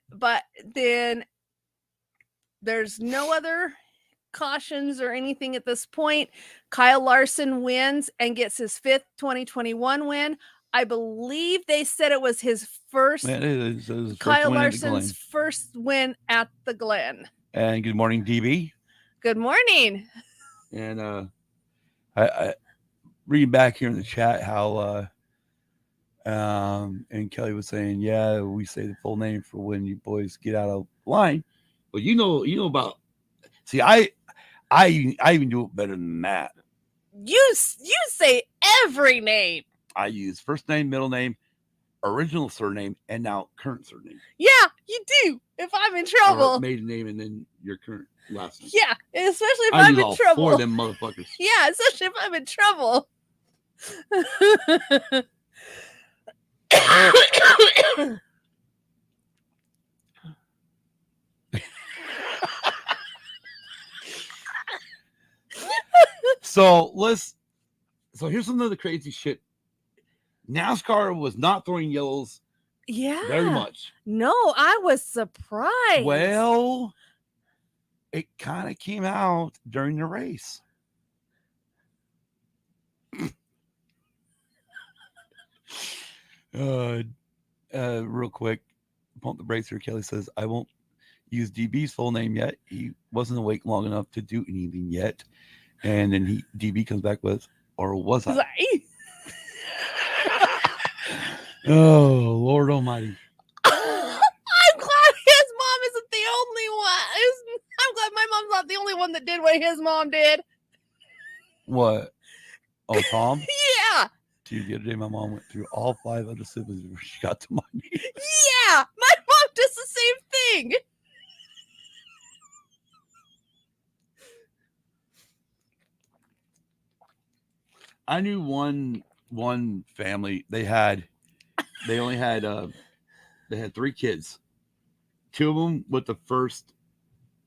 there's no other cautions or anything at this point. Kyle Larson wins and gets his 5th 2021 win. I believe they said it was his first. It is Kyle Larson's first win at the Glen. And good morning, DB. Good morning. And I reading back here in the chat how and Kelly was saying, yeah, we say the full name for when you boys get out of line. But you know about. See, I even do it better than that. You say every name. I use first name, middle name, original surname, and now current surname. Yeah, you do. If I'm in trouble, or maiden name and then your current last name. Yeah, especially if I'm in trouble. Four of them motherfuckers. Yeah, especially if I'm in trouble. So here's some of the crazy shit. NASCAR was not throwing yellows very much. No, I was surprised. Well, it kind of came out during the race. Real quick, pump the brakes here. Kelly says, I won't use DB's full name yet. He wasn't awake long enough to do anything yet. And then DB comes back with, or was I? Oh, Lord Almighty. I'm glad his mom isn't the only one. I'm glad my mom's not the only one that did what his mom did. What? Oh, Tom? Yeah. Dude, the other day my mom went through all 5 other siblings before she got to my name. Yeah, my mom does the same thing. I knew one family. They only had 3 kids. 2 of them with the first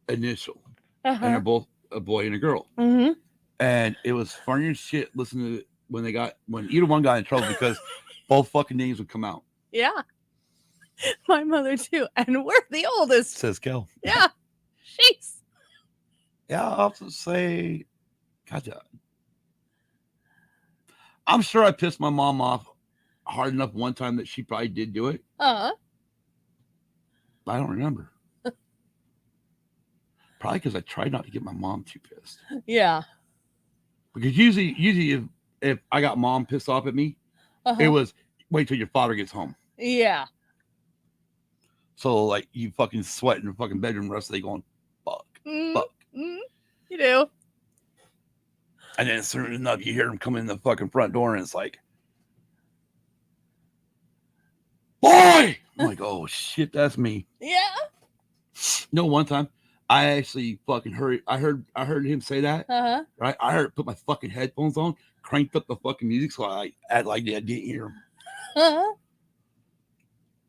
initial, and they're both a boy and a girl. Mm-hmm. And it was funny as shit listening to when either one got in trouble because both fucking names would come out. Yeah. My mother too. And we're the oldest. Says Kel. Yeah. Jeez. Yeah, I'll have to say, God, I'm sure I pissed my mom off hard enough one time that she probably did do it. I don't remember. Probably because I tried not to get my mom too pissed. Yeah. Because usually if I got mom pissed off at me, it was wait till your father gets home. Yeah. So like you fucking sweat in the fucking bedroom the rest of the day going, fuck. You do. And then soon enough you hear him come in the fucking front door and it's like, boy! I'm like, oh shit, that's me. Yeah. No, one time I actually fucking heard him say that. Right? I heard put my fucking headphones on, cranked up the fucking music so I act like I didn't hear him.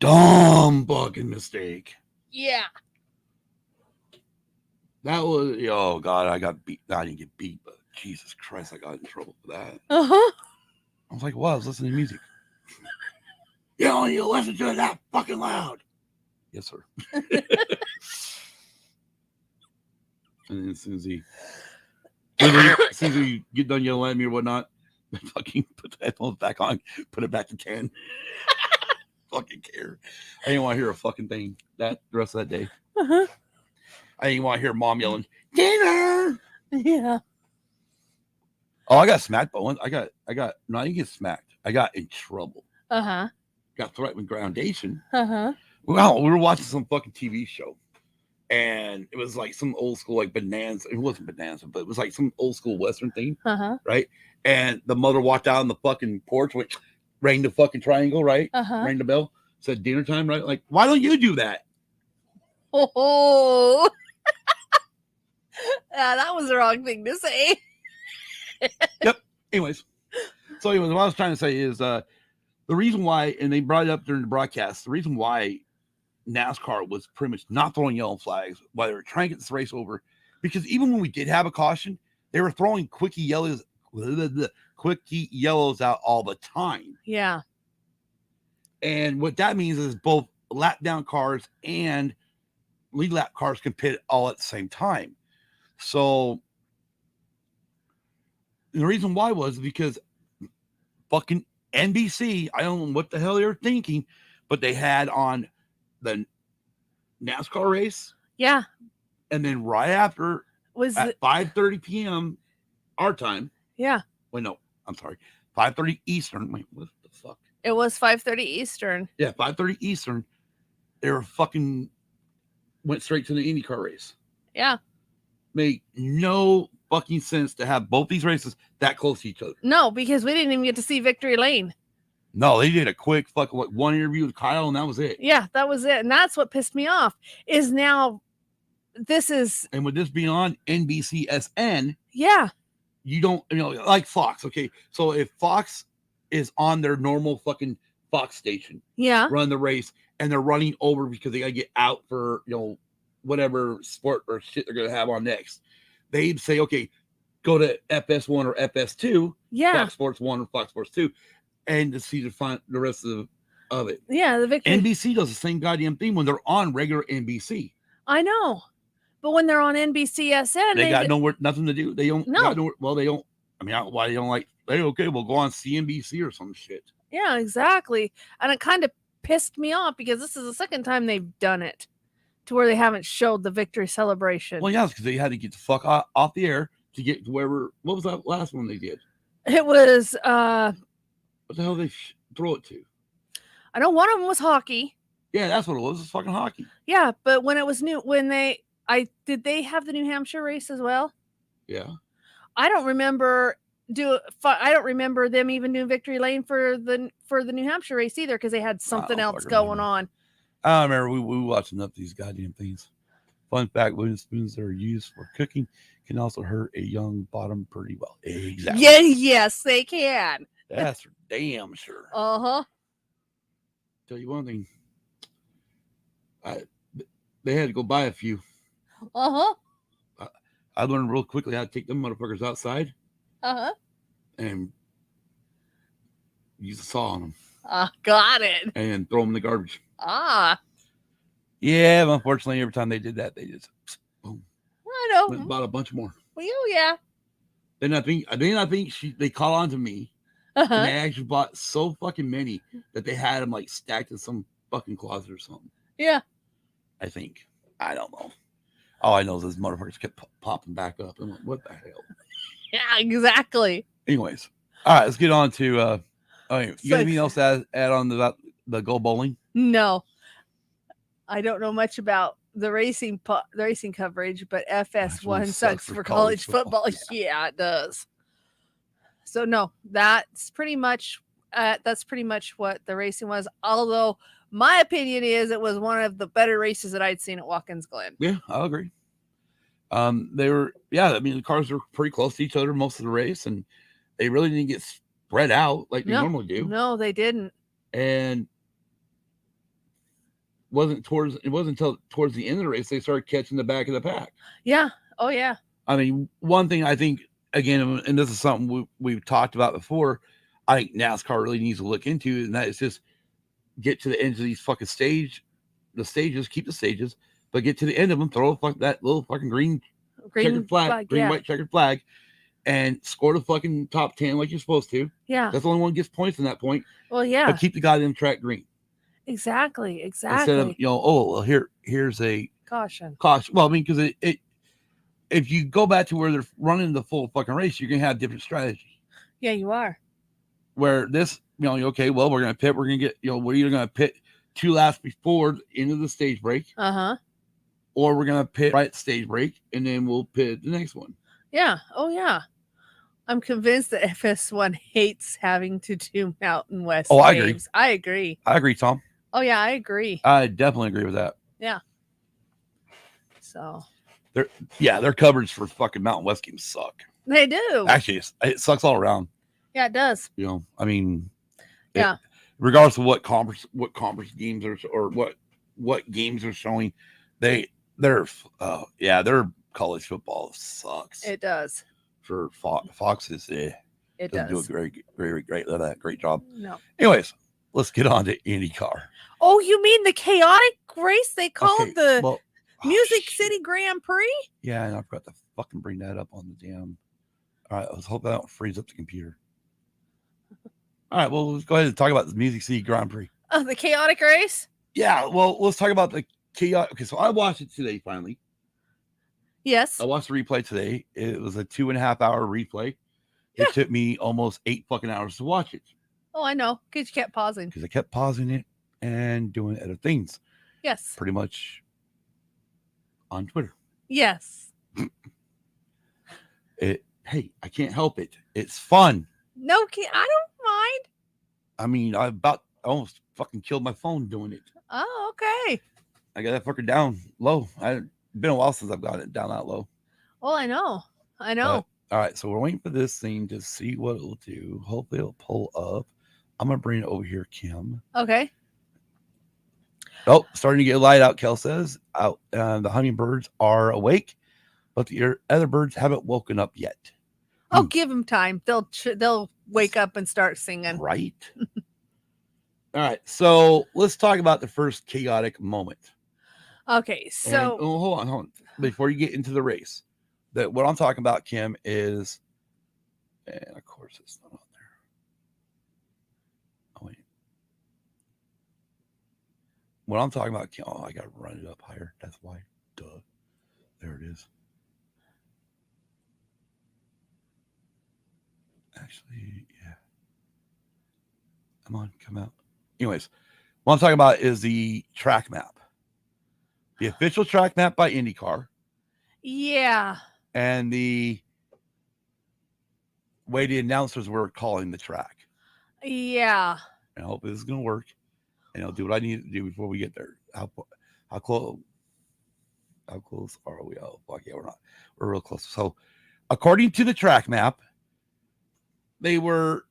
Dumb fucking mistake. Yeah. That was, oh God, I got beat. I didn't get beat, but Jesus Christ, I got in trouble for that. I was like, well, I was listening to music. You listen to it that fucking loud. Yes, sir. And then as soon as you get done yelling at me or whatnot, I fucking put the headphones back on, put it back to 10. Fucking care. I didn't want to hear a fucking thing the rest of that day. I didn't want to hear mom yelling, dinner. Yeah. Oh, I got smacked by one. I didn't get smacked. I got in trouble. Got threatened with groundation. Well, we were watching some fucking TV show. And it was like some old school, like Bonanza. It wasn't Bonanza, but it was like some old school Western thing. Right? And the mother walked out on the fucking porch, which rang the fucking triangle, right? Rang the bell. Said dinner time, right? Like, why don't you do that? Oh. That was the wrong thing to say. Yep. Anyways. So what I was trying to say is the reason why, and they brought it up during the broadcast, the reason why NASCAR was pretty much not throwing yellow flags while they were trying to get this race over, because even when we did have a caution, they were throwing quickie yellows out all the time. Yeah. And what that means is both lap down cars and lead lap cars can pit all at the same time. So the reason why was because fucking NBC, I don't know what the hell they were thinking, but they had on the NASCAR race. Yeah. And then right after was at 5:30 p.m. our time. Yeah. Wait, no, I'm sorry. 5:30 Eastern. Wait, what the fuck? It was 5:30 Eastern. Yeah, 5:30 Eastern. They were fucking went straight to the IndyCar race. Yeah. Made no fucking sense to have both these races that close to each other. No, because we didn't even get to see Victory Lane. No, they did a quick fucking one interview with Kyle, and that was it. Yeah, that was it. And that's what pissed me off. Is now this is, and with this being on NBCSN, yeah, you don't, like Fox. Okay, so if Fox is on their normal fucking Fox station, yeah, run the race, and they're running over because they gotta get out for whatever sport or shit they're gonna have on next, they'd say, okay, go to FS1 or FS2, yeah, Fox Sports 1 or Fox Sports 2, and to see the rest of it. Yeah, the Victory. NBC does the same goddamn thing when they're on regular NBC. I know, but when they're on NBCSN, they got nothing to do. They don't. No. Well, they don't. I mean, why they don't like? Hey, okay, we'll go on CNBC or some shit. Yeah, exactly. And it kind of pissed me off because this is the second time they've done it, to where they haven't showed the victory celebration. Well, yeah, because they had to get the fuck off the air to get to wherever. What was that last one they did? It was. What the hell did they throw it to? I know one of them was hockey. Yeah, that's what it was. It's fucking hockey. Yeah, but when it was new, did they have the New Hampshire race as well? Yeah. I don't remember them even doing Victory Lane for the New Hampshire race either, because they had something else going on. I remember we watched enough of these goddamn things. Fun fact, wooden spoons that are used for cooking can also hurt a young bottom pretty well. Exactly. Yeah, yes, they can. That's for damn sure. Uh-huh. Tell you one thing. They had to go buy a few. Uh-huh. I learned real quickly how to take them motherfuckers outside Uh-huh. and use a saw on them. Got it. And throw them in the garbage. Yeah, but unfortunately, every time they did that, they just boom. I know. Went and bought a bunch more. Well, yeah. Then I think they caught on to me. And Uh-huh. they actually bought so fucking many that they had them like stacked in some fucking closet or something. Yeah. I think. I don't know. All I know is those motherfuckers kept popping back up. I'm like, what the hell? Yeah, exactly. Anyways, all right, let's get on to. You got So- anything else to add on about the go bowling? No. I don't know much about the racing coverage, but FS1 really sucks for college football. Yeah, it does. So no, that's pretty much what the racing was. Although my opinion is it was one of the better races that I'd seen at Watkins Glen. Yeah, I'll agree. They were, I mean, the cars were pretty close to each other most of the race, and they really didn't get spread out like they normally do. No, they didn't. And it wasn't until towards the end of the race they started catching the back of the pack. Yeah. Oh yeah. I mean, one thing I think, again, and this is something we've talked about before, I think NASCAR really needs to look into, and that is just get to the end of these fucking keep the stages, but get to the end of them, throw that little fucking green checkered flag, white checkered flag, and score the fucking top 10 like you're supposed to. Yeah. That's the only one who gets points in that point. Well, yeah. But keep the goddamn track green. Exactly. Instead of, here's a caution. Well, I mean, because it if you go back to where they're running the full fucking race, you're gonna have different strategy. Yeah, you are. Where this, okay, well, we're gonna pit. We're gonna get, we're either gonna pit 2 laps before into the stage break, or we're gonna pit right at the stage break, and then we'll pit the next one. Yeah. Oh yeah. I'm convinced that FS1 hates having to do Mountain West. Oh, games. I agree. I agree, Tom. Oh yeah, I agree. I definitely agree with that. Yeah. So. Their coverage for fucking Mountain West games suck. They do. Actually, it sucks all around. Yeah, it does. I mean, yeah. Regardless of what conference games are, or what games are showing, their college football sucks. It does. For Foxes, it does do a great job. No. Anyways, let's get on to IndyCar. Oh, you mean the chaotic race they called the Music City Grand Prix? Yeah, and I forgot to fucking bring that up on the damn. All right, let's hope that don't freeze up the computer. All right, well, let's go ahead and talk about the Music City Grand Prix. Oh, the chaotic race? Yeah, well, let's talk about the chaotic. Okay, so I watched it today finally. Yes. I watched the replay today. It was a 2.5 hour replay. It took me almost 8 fucking hours to watch it. Oh, I know, because you kept pausing. Because I kept pausing it and doing other things. Yes. Pretty much on Twitter. Yes. Hey, I can't help it. It's fun. No, I don't mind. I mean, I almost fucking killed my phone doing it. Oh, okay. I got that fucker down low. It's been a while since I've got it down that low. Well, I know. All right, so we're waiting for this thing to see what it'll do. Hopefully it'll pull up. I'm going to bring it over here, Kim. Okay. Oh, starting to get light out, Kel says. The hummingbirds are awake, but the other birds haven't woken up yet. Oh, give them time. They'll wake up and start singing. Right. All right, so let's talk about the first chaotic moment. Okay, so... hold on. Before you get into the race, what I'm talking about, Kim, is... And, of course, it's not on there. Oh, wait. What I'm talking about, Kim... Oh, I got to run it up higher. That's why. Duh. There it is. Actually, yeah. Come on, come out. Anyways, what I'm talking about is the track map. The official track map by IndyCar. Yeah. And the way the announcers were calling the track. Yeah. And I hope this is going to work. And I'll do what I need to do before we get there. How close? How close are we? Oh, fuck yeah, we're not. We're real close. So, according to the track map, there's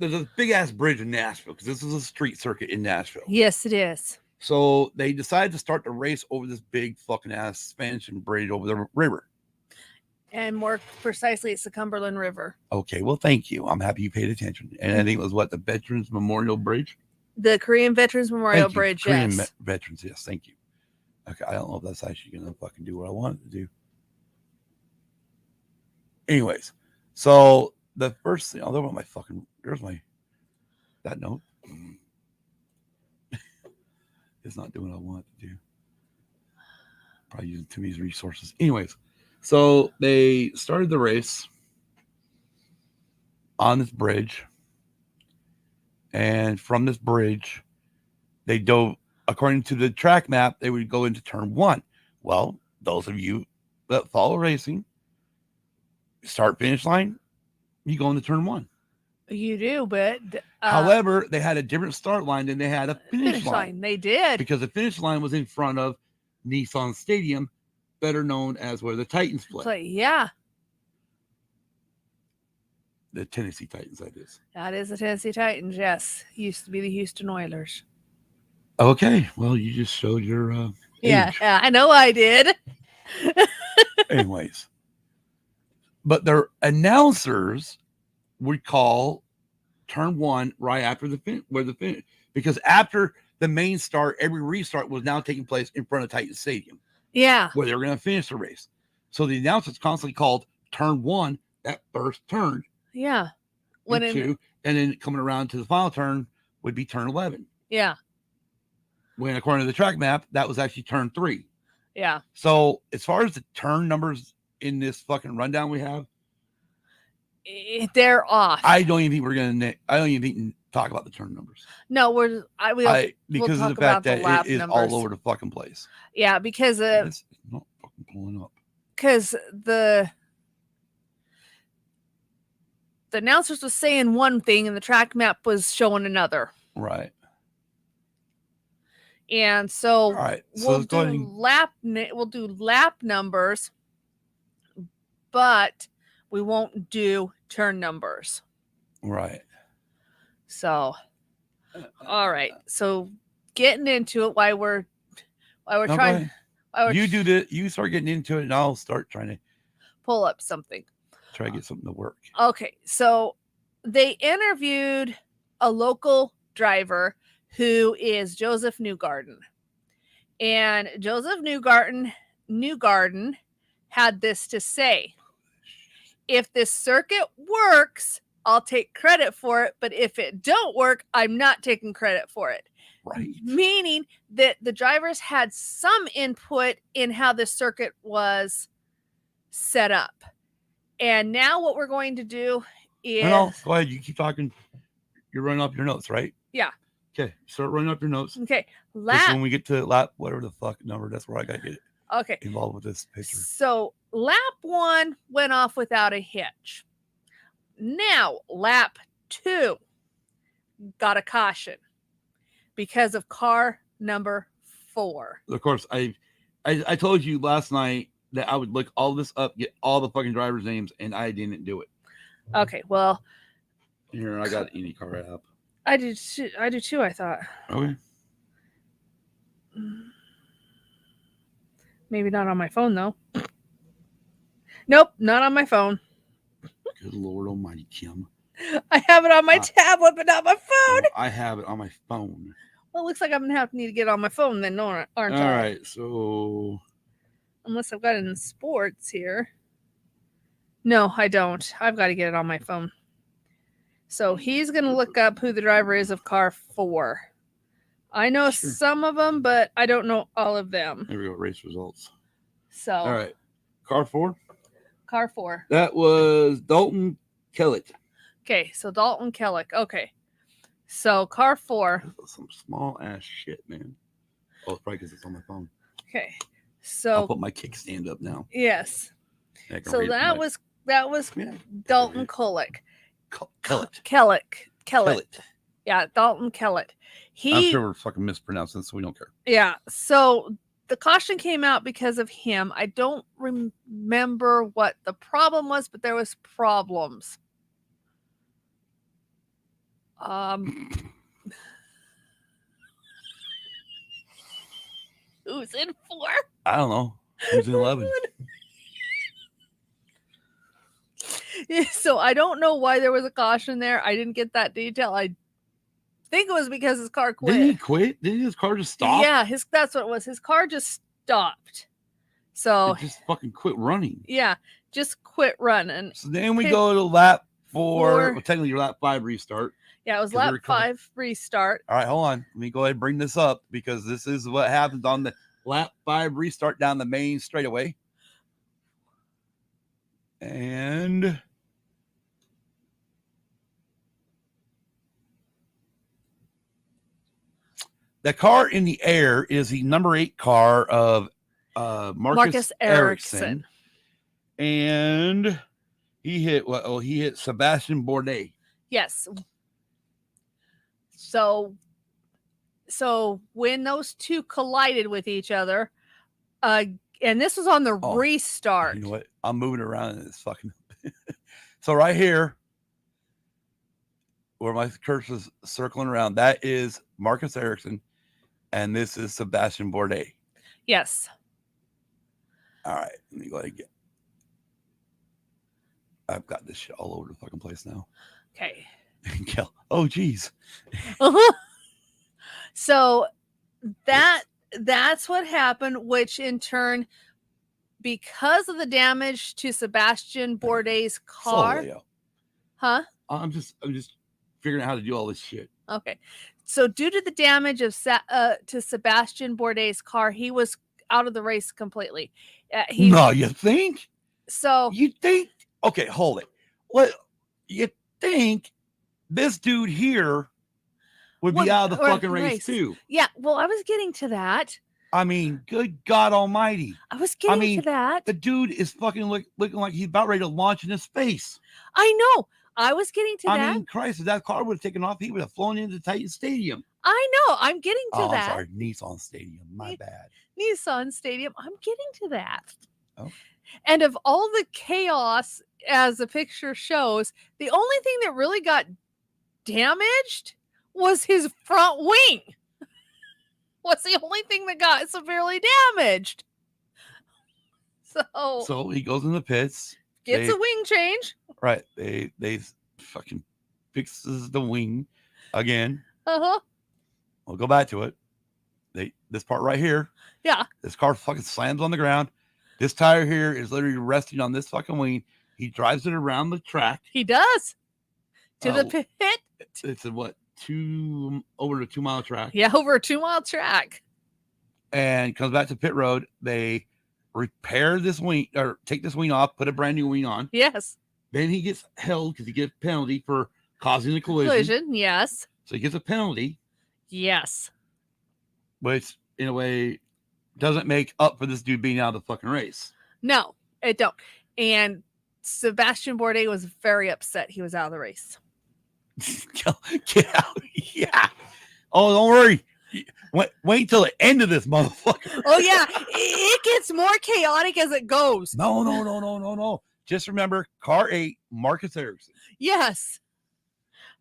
a big ass bridge in Nashville because this is a street circuit in Nashville. Yes, it is. So they decided to start the race over this big fucking ass expansion bridge over the river. And more precisely, it's the Cumberland River. Okay, well, thank you. I'm happy you paid attention. And I think it was the Veterans Memorial Bridge? The Korean Veterans Memorial Bridge, Korean yes. Veterans, yes, thank you. Okay, I don't know if that's actually going to fucking do what I want it to do. Anyways, so the first thing, although that note. It's not doing what I want it to do. Probably using too many resources. Anyways, so they started the race on this bridge. And from this bridge, they dove, according to the track map, they would go into turn 1. Well, those of you that follow racing, start finish line, you go into turn 1. You do, but however, they had a different start line than they had a finish line. They did, because the finish line was in front of Nissan Stadium, better known as where the Titans play. Yeah, The Tennessee Titans, that is. That is the Tennessee Titans. Yes, used to be the Houston Oilers. Okay, well, you just showed your age. Yeah, I know I did. Anyways, but their announcers would call turn 1 right after the finish, because after the main start, every restart was now taking place in front of Titan Stadium. Yeah, where they were going to finish the race. So the announcers constantly called turn 1 that first turn. Yeah, and then coming around to the final turn would be turn 11. Yeah. When according to the track map, that was actually turn 3. Yeah. So as far as the turn numbers in this fucking rundown we have, they're off. I don't even think talk about the turn numbers. No, because of the fact that it is all over the fucking place. Yeah, because it's not fucking pulling up. Because the announcers was saying one thing and the track map was showing another. Right. And so, all right. So we'll do lap numbers, but we won't do turn numbers. Right. So, all right. So, getting into it, while we're trying. You start getting into it, and I'll start trying to pull up something. Try to get something to work. Okay. So, they interviewed a local driver who is Joseph Newgarden. And Joseph Newgarden had this to say: if this circuit works, I'll take credit for it, but if it don't work, I'm not taking credit for it. Right. Meaning that the drivers had some input in how the circuit was set up. And now what we're going to do is... No, go ahead. You keep talking. You're running up your notes, right? Yeah. Okay. Start running up your notes. Okay. When we get to lap, whatever the fuck number, that's where I got to get it involved with this picture. So lap 1 went off without a hitch. Now, lap 2 got a caution because of car number 4. Of course, I told you last night that I would look all this up, get all the fucking drivers' names, and I didn't do it. Okay, well. Here, I got an IndyCar app. I do too, I thought. Okay. Maybe not on my phone, though. Nope, not on my phone. Good Lord Almighty, Kim. I have it on my tablet, but not my phone. I have it on my phone. Well, it looks like I'm going to need to get it on my phone then, aren't I? All right, so... Unless I've got it in sports here. No, I don't. I've got to get it on my phone. So he's going to look up who the driver is of car 4. I know some of them, but I don't know all of them. There we go, race results. So... All right, car 4? Car 4. That was Dalton Kellett. Okay, so Dalton Kellett. Okay. So car 4. Some small ass shit, man. Oh, it's probably because it's on my phone. Okay. So I'll put my kickstand up now. Yes. So that was Dalton Kellett. Yeah, Dalton Kellett. I'm sure we're fucking mispronouncing, so we don't care. Yeah. So the caution came out because of him. I don't remember what the problem was, but there was problems. Who's in 4? I don't know. Who's in 11? So I don't know why there was a caution there. I didn't get that detail. I think it was because his car quit. Didn't he quit? Didn't his car just stop? Yeah, that's what it was. His car just stopped. So it just fucking quit running. Yeah, just quit running. So then we go to lap 4. Four. Well, technically, your lap 5 restart. Yeah, it was lap 5 restart. All right, hold on. Let me go ahead and bring this up because this is what happens on the lap 5 restart down the main straightaway. And the car in the air is the number 8 car of Marcus Ericsson. And he hit Sebastian Bourdais. Yes. So when those two collided with each other, and this was on the restart. You know what? I'm moving around in this fucking. So right here, where my cursor's circling around, that is Marcus Ericsson, and this is Sebastian Bourdais. Yes. All right, let me go ahead and get. I've got this shit all over the fucking place now. Okay. Oh, geez. So that's what happened, which in turn, because of the damage to Sebastian Bourdais' car. Huh? I'm just figuring out how to do all this shit. Okay. So due to the damage of to Sebastian Bourdais' car, he was out of the race completely. No, you think? So you think? Okay, hold it. What you think? This dude here would be out of the fucking race too. Yeah, well, I was getting to that. I mean, good God Almighty! I was getting to that. The dude is fucking looking like he's about ready to launch into space. I know. I was getting to that. I mean, Christ, if that car would have taken off, he would have flown into Titan Stadium. I know. I'm getting to that. I'm sorry, Nissan Stadium. My bad. Nissan Stadium. I'm getting to that. Oh. And of all the chaos, as the picture shows, the only thing that really got damaged was his front wing. What's the only thing that got severely damaged? So he goes in the pits, gets a wing change. Right. They fucking fixes the wing again. We'll go back to it. This part right here. Yeah. This car fucking slams on the ground. This tire here is literally resting on this fucking wing. He drives it around the track. He does. To the pit. It's a over a 2 mile track. Yeah, over a 2 mile track. And comes back to pit road. They repair this wing or take this wing off, put a brand new wing on. Yes. Then he gets held because he gets a penalty for causing a collision. Yes. So he gets a penalty. Yes. Which in a way doesn't make up for this dude being out of the fucking race. No, it don't. And Sebastian Bourdais was very upset he was out of the race. Get out. Yeah. Oh, don't worry. Wait till the end of this motherfucker. Oh, yeah. It gets more chaotic as it goes. No. Just remember, car 8, Marcus Ericsson. Yes.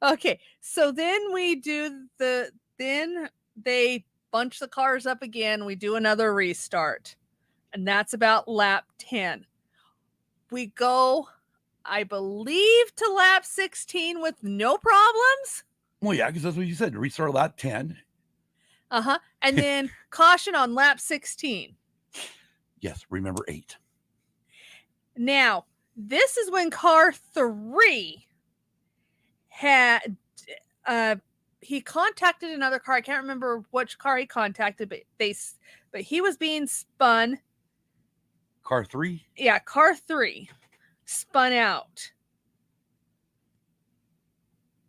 Okay. So then we do then they bunch the cars up again. We do another restart. And that's about lap 10. We go, I believe, to lap 16 with no problems. Well, yeah, because that's what you said. Restart lap 10. And then caution on lap 16. Yes, remember 8. Now, this is when car 3 had he contacted another car. I can't remember which car he contacted, but he was being spun. Car 3? Yeah, car 3 spun out.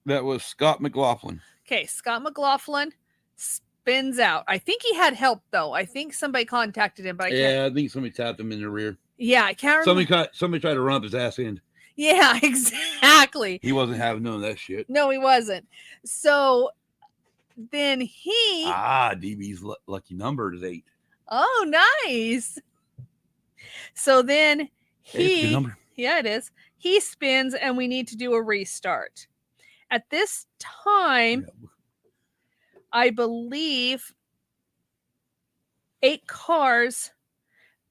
That was Scott McLaughlin. Okay, Scott McLaughlin spins out. I think he had help though. I think somebody contacted him, but I think somebody tapped him in the rear. Yeah, I can't remember. Somebody tried to run up his ass in. Yeah, exactly. He wasn't having none of that shit. No, he wasn't. So then he DB's lucky number is 8. Oh, nice. So then Hey, it's a good number. yeah, it is. He spins and we need to do a restart. At this time, I believe 8 cars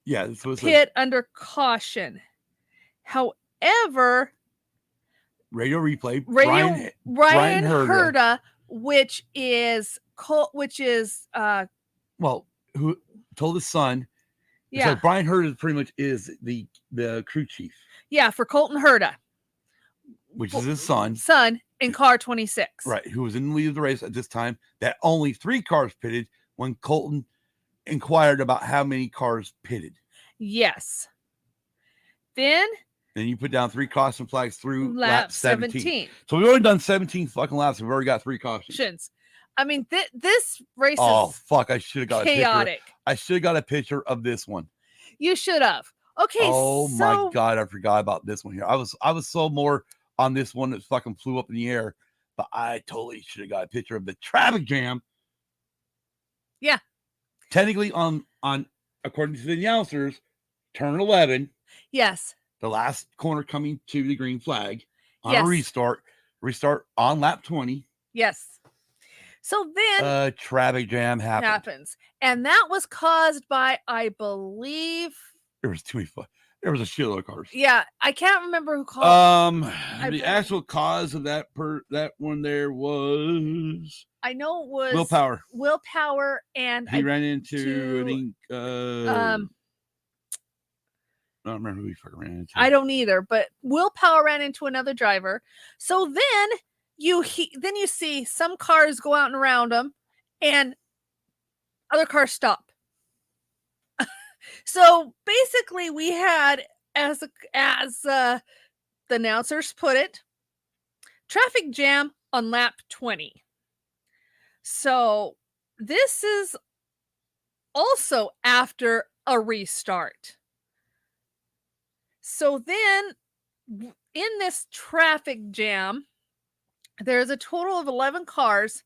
Yeah, this was pit under caution. However, radio replay. Ryan Brian Herta. Herta, which is Well, who told his son? yeah, So Brian Herta pretty much is the crew chief, yeah, for Colton Herta, which is his son, in car 26. right? Who was in the lead of the race at this time. That only 3 cars pitted when Colton inquired about how many cars pitted. Yes. Then you put down 3 caution flags through lap 17. 17. So we've already done 17 fucking laps. We've already got 3 cautions. I mean, this race Oh is fuck! I should have got chaotic. a picture. I should have got a picture of this one. You should have. Okay. Oh my god! I forgot about this one here. I was so more on this one that fucking flew up in the air, but I totally should have got a picture of the traffic jam. Yeah. Technically, on according to the announcers, turn 11. Yes. The last corner coming to the green flag on Yes. a restart on lap 20. Yes. So then traffic jam happens. And that was caused by, I believe, there was there was a shitload of cars. yeah, I can't remember who called. The actual cause of that one there was, I know it was willpower. and He ran into, I think, I don't remember who he fucking ran into. I don't either, but willpower ran into another driver. So then you see some cars go out and around them, and other cars stop. So basically, we had, as the announcers put it, traffic jam on lap 20. So this is also after a restart. So then, in this traffic jam, there's a total of 11 cars,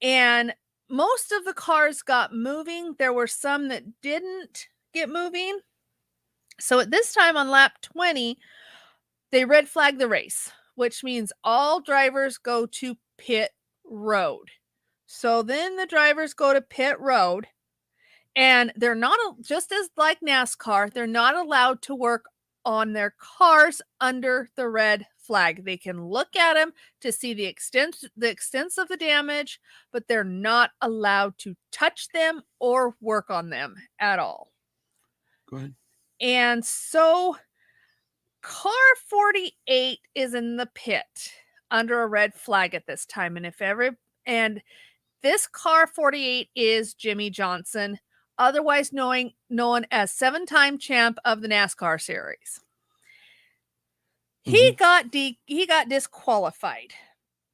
and most of the cars got moving. There were some that didn't get moving. So at this time on lap 20, they red flag the race, which means all drivers go to pit road. So then the drivers go to pit road, and they're not, just as like NASCAR, they're not allowed to work on their cars under the red flag. They can look at them to see the extent of the damage, but they're not allowed to touch them or work on them at all. Go ahead. And so car 48 is in the pit under a red flag at this time. And this car 48 is Jimmy Johnson, otherwise known as 7-time champ of the NASCAR series. He got disqualified.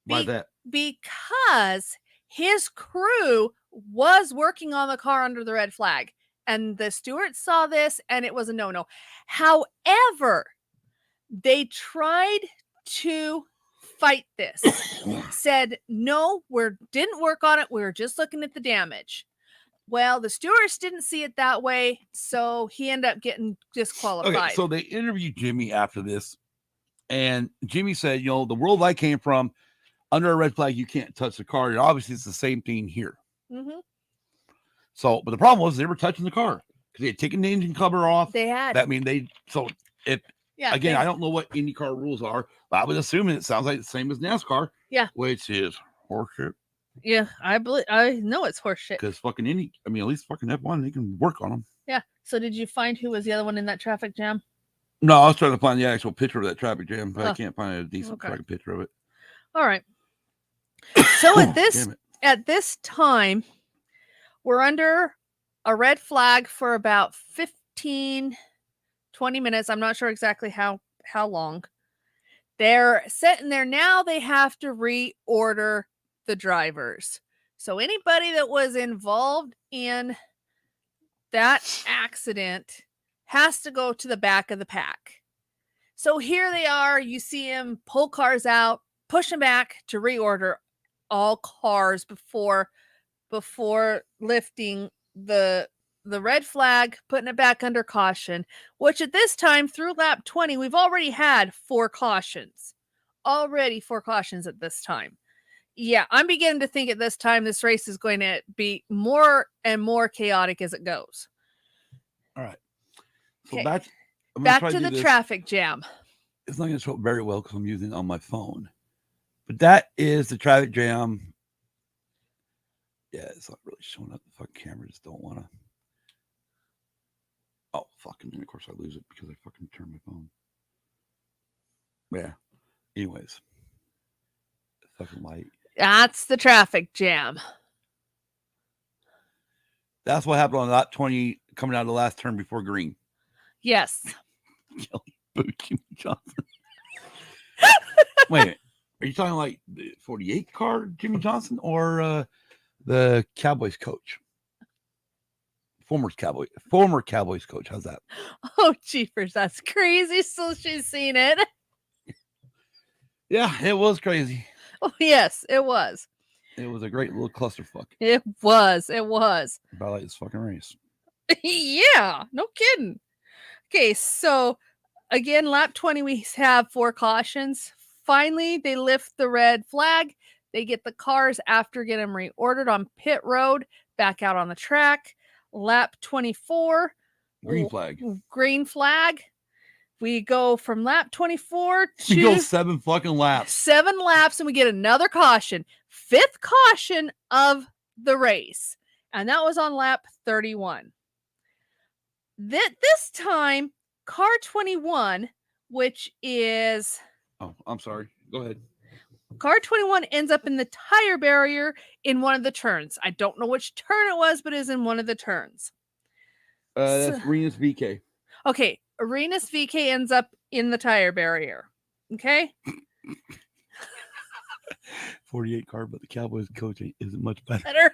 Why that? Because his crew was working on the car under the red flag, and the stewards saw this, and it was a no-no. However, they tried to fight this. Said, no, didn't work on it. We were just looking at the damage. Well, the stewards didn't see it that way, so he ended up getting disqualified. Okay, so they interviewed Jimmy after this, and Jimmy said, the world I came from, under a red flag, you can't touch the car. And obviously, it's the same thing here. Mm-hmm. So, but the problem was they were touching the car because they had taken the engine cover off. They had. I don't know what IndyCar rules are, but I was assuming it sounds like the same as NASCAR. Yeah. Which is horseshit. Yeah, I know it's horseshit. Because fucking at least fucking F1, they can work on them. Yeah. So did you find who was the other one in that traffic jam? No, I was trying to find the actual picture of that traffic jam, but I can't find a decent fucking picture of it. All right. So at this time, we're under a red flag for about 15, 20 minutes. I'm not sure exactly how long. They're sitting there. Now they have to reorder the drivers. So anybody that was involved in that accident has to go to the back of the pack. So here they are. You see him pull cars out, push them back to reorder all cars before lifting the red flag, putting it back under caution, which at this time through lap 20, we've already had 4 cautions. Already 4 cautions at this time. Yeah, I'm beginning to think at this time this race is going to be more and more chaotic as it goes. All right. So Okay. back to the traffic jam. It's not going to show up very well because I'm using it on my phone. But that is the traffic jam. Yeah, it's not really showing up. The fucking camera just don't want to. Oh, fucking. And of course, I lose it because I fucking turn my phone. Yeah. Anyways. Fucking light. That's the traffic jam. That's what happened on lap 20 coming out of the last turn before green. Yes. Kelly booed Jimmy Johnson. Wait, are you talking like the 48 car Jimmy Johnson or the Cowboys coach? Former Cowboys coach. How's that? Oh, jeepers, that's crazy. So she's seen it. Yeah, it was crazy. Oh, yes, it was. It was a great little clusterfuck. It was. About like this fucking race. Yeah, no kidding. Okay, so again, lap 20, we have 4 cautions. Finally, they lift the red flag. They get the cars after getting them reordered on pit road back out on the track. Lap 24. Green flag. Green flag. We go from lap 24 to... We go 7 fucking laps. 7 laps, and we get another caution. 5th caution of the race. And that was on lap 31. This time, car 21, which is... Oh, I'm sorry. Go ahead. Car 21 ends up in the tire barrier in one of the turns. I don't know which turn it was, but it is in one of the turns. That's Arenas VK. Okay, Arenas VK ends up in the tire barrier. Okay? 48 car, but the Cowboys coach isn't much better.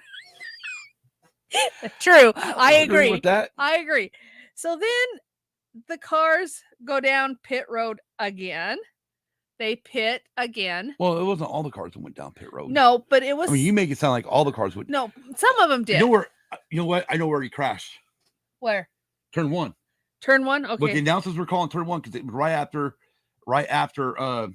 True. I agree with that. I agree. So then the cars go down pit road again. They pit again. Well, it wasn't all the cars that went down pit road. No, but it was... I mean, you make it sound like all the cars would. No, some of them did. You know what? I know where he crashed. Where? Turn 1. Turn 1? Okay. But the announcers were calling turn 1 because it was right after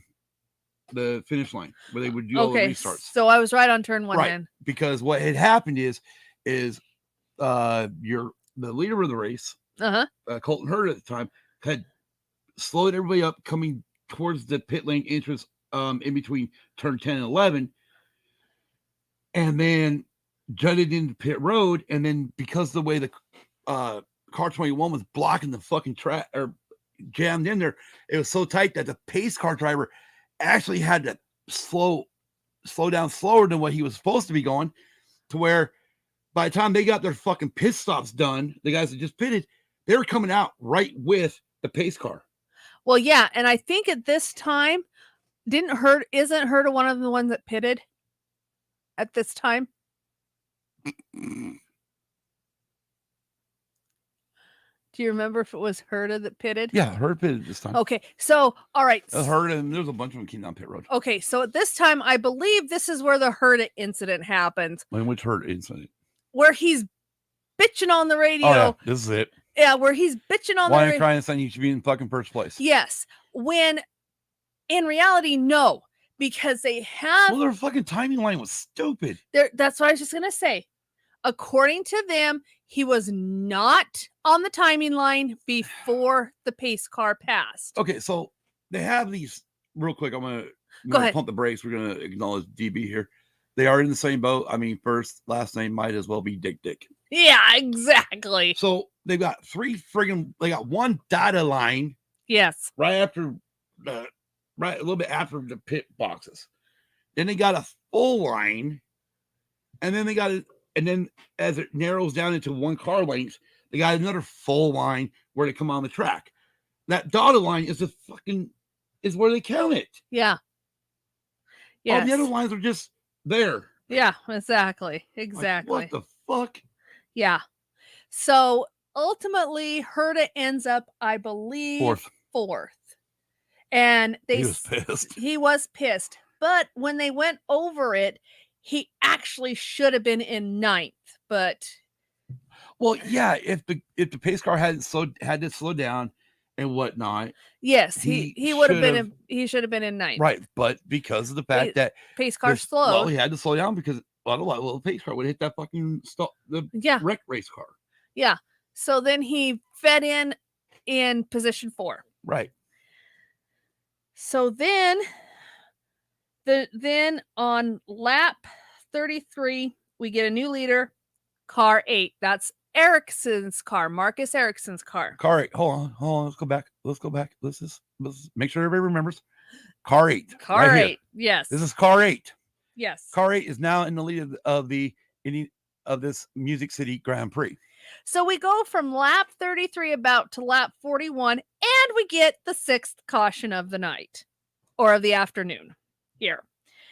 the finish line where they would do all the restarts. So I was right on turn 1 right. then. Because what had happened is the leader of the race, Colton Hurd at the time, had slowed everybody up coming towards the pit lane entrance in between turn 10 and 11, and then jutted into pit road. And then because the way the car 21 was blocking the fucking track or jammed in there, it was so tight that the pace car driver actually had to slow down slower than what he was supposed to be going, to where by the time they got their fucking pit stops done, the guys that just pitted, they were coming out right with the pace car. Well, yeah, and I think at this time, isn't Hurd one of the ones that pitted at this time? Do you remember if it was Hurd that pitted? Yeah, Hurd pitted this time. Okay, so, all right. Hurd, and there's a bunch of them came down pit road. Okay, so at this time, I believe this is where the Hurd incident happened. When which Hurd incident? Where he's bitching on the radio. Oh, yeah, this is it. Yeah, where he's bitching on the radio. Why are you crying saying you should be in fucking first place? Yes. When in reality, no. Because they have... Well, their fucking timing line was stupid. That's what I was just going to say. According to them, he was not on the timing line before the pace car passed. Okay, so they have these... Real quick, I'm going to pump the brakes. We're going to acknowledge DB here. They are in the same boat. I mean, first, last name might as well be Dick. Yeah, exactly. So they've got they got one data line. Yes. Right after, a little bit after the pit boxes. Then they got a full line. And then and then as it narrows down into one car length, they got another full line where they come on the track. That dotted line is is where they count it. Yeah. Yes. All the other lines are just there. Yeah, exactly. Exactly. Like, what the fuck? Yeah. So ultimately, Herta ends up, I believe, fourth. And he was pissed. He was pissed. But when they went over it, he actually should have been in 9th. But Well, yeah, if the pace car had to slow down and whatnot, Yes, he would have been should've- he should have been in ninth. right? But because of the fact that Pace car well, slowed. he had to slow down because the pace car would hit that fucking wreck race car. Yeah. So then he fed in position 4. Right. So then on lap 33, we get a new leader, car 8. That's Ericsson's car, Marcus Ericsson's car. Car 8. Hold on. Let's go back. Let's make sure everybody remembers. Car 8. Car right 8. here. Yes. This is car 8. Yes. Car 8 is now in the lead of this Music City Grand Prix. So we go from lap 33 about to lap 41, and we get the 6th caution of the night or of the afternoon here.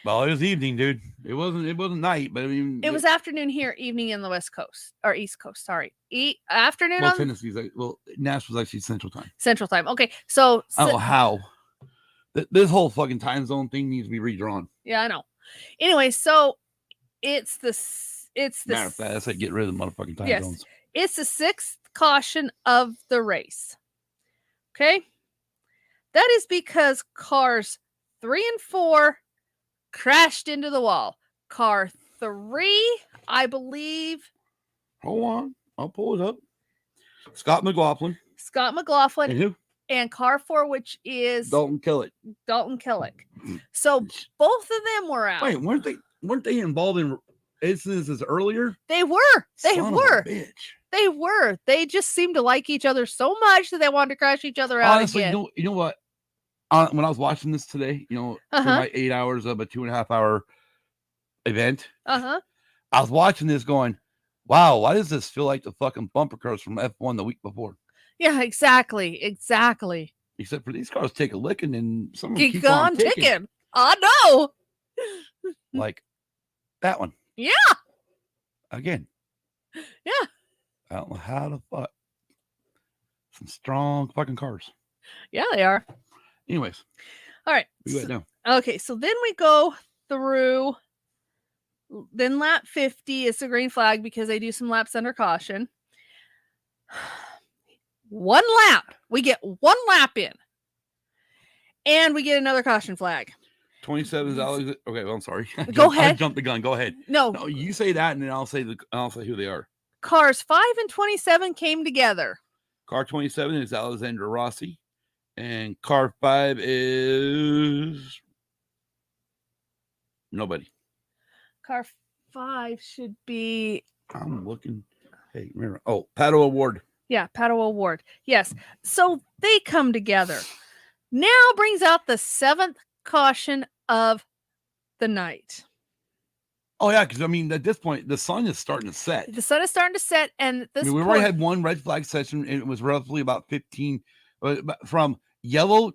Well, it was evening, dude. It wasn't night, but I mean, it was afternoon here, evening in the West Coast or East Coast. Sorry, afternoon. Well, Tennessee's Nashville's actually Central Time. Central Time. Okay, so I don't know how this whole fucking time zone thing needs to be redrawn. Yeah, I know. Anyway, so it's the matter of fact, I said get rid of the motherfucking time zones. It's the 6th caution of the race. Okay, that is because cars 3 and 4 crashed into the wall. Car 3, I believe. Hold on, I'll pull it up. Scott McLaughlin. And who? And car 4, which is Dalton Killick. So both of them were out. Wait, weren't they involved in instances earlier? They were. Son of a bitch. They were. They just seemed to like each other so much that they wanted to crash each other out. Honestly, again. you know what? When I was watching this today, for my 8 hours of a 2.5 hour event, I was watching this going, wow, why does this feel like the fucking bumper cars from F1 the week before? Yeah, exactly. Except for these cars take a licking and some keep on ticking. I know. Like that one. Yeah. Again. Yeah. I don't know how the fuck. Some strong fucking cars. Yeah, they are. Anyways. All right. We went down. Okay, so then we go through. Then lap 50 is the green flag because they do some laps under caution. 1 lap. We get 1 lap in. And we get another caution flag. 27 is Alex. Okay, well, I'm sorry. Go ahead. I jumped the gun. Go ahead. No, you say that, and then I'll say who they are. Cars 5 and 27 came together. Car 27 is Alexander Rossi, and car 5 is nobody. Car 5 should be. I'm looking. Hey, remember? Oh, Pato Award. Yeah, Pato Award. Yes. So they come together. Now brings out the 7th caution of the night. Oh, yeah, because, I mean, at this point, the sun is starting to set. The sun is starting to set, and at this we've already had 1 red flag session, and it was roughly about 15, from yellow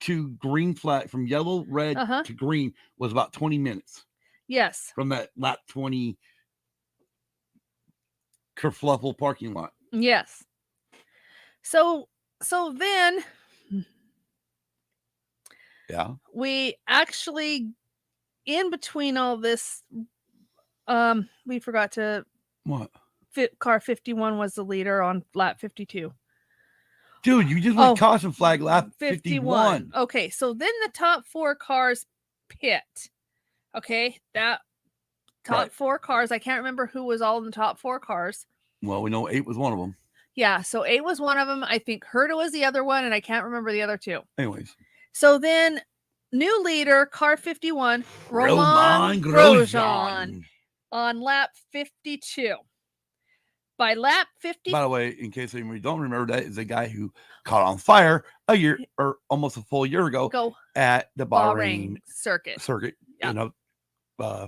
to green flag, from yellow, red to green was about 20 minutes. Yes. From that lap 20 kerfluffle parking lot. Yes. So then we actually, in between all this, we forgot to car 51 was the leader on lap 52. Dude, you just went caution flag lap 51. Okay, so then the top 4 cars pit. Okay, that top 4 cars. I can't remember who was all in the top 4 cars. Well, we know 8 was one of them. Yeah, so 8 was one of them. I think Herta was the other one, and I can't remember the other 2. Anyways. So then, new leader, car 51, Roman Grosjean on lap 52. By lap 50. By the way, in case anybody don't remember, that is a guy who caught on fire a year or almost a full year ago at the Bahrain circuit in a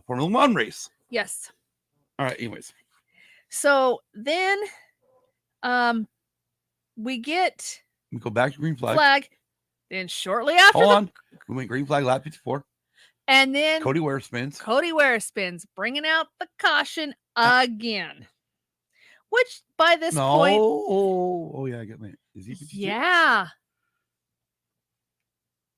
Formula 1 race. Yes. All right. Anyways. So then, we go back to green flag. Then shortly after, we went green flag lap 54. And then Cody Ware spins, bringing out the caution again. Which by this point, I get me. Is he 52? Yeah.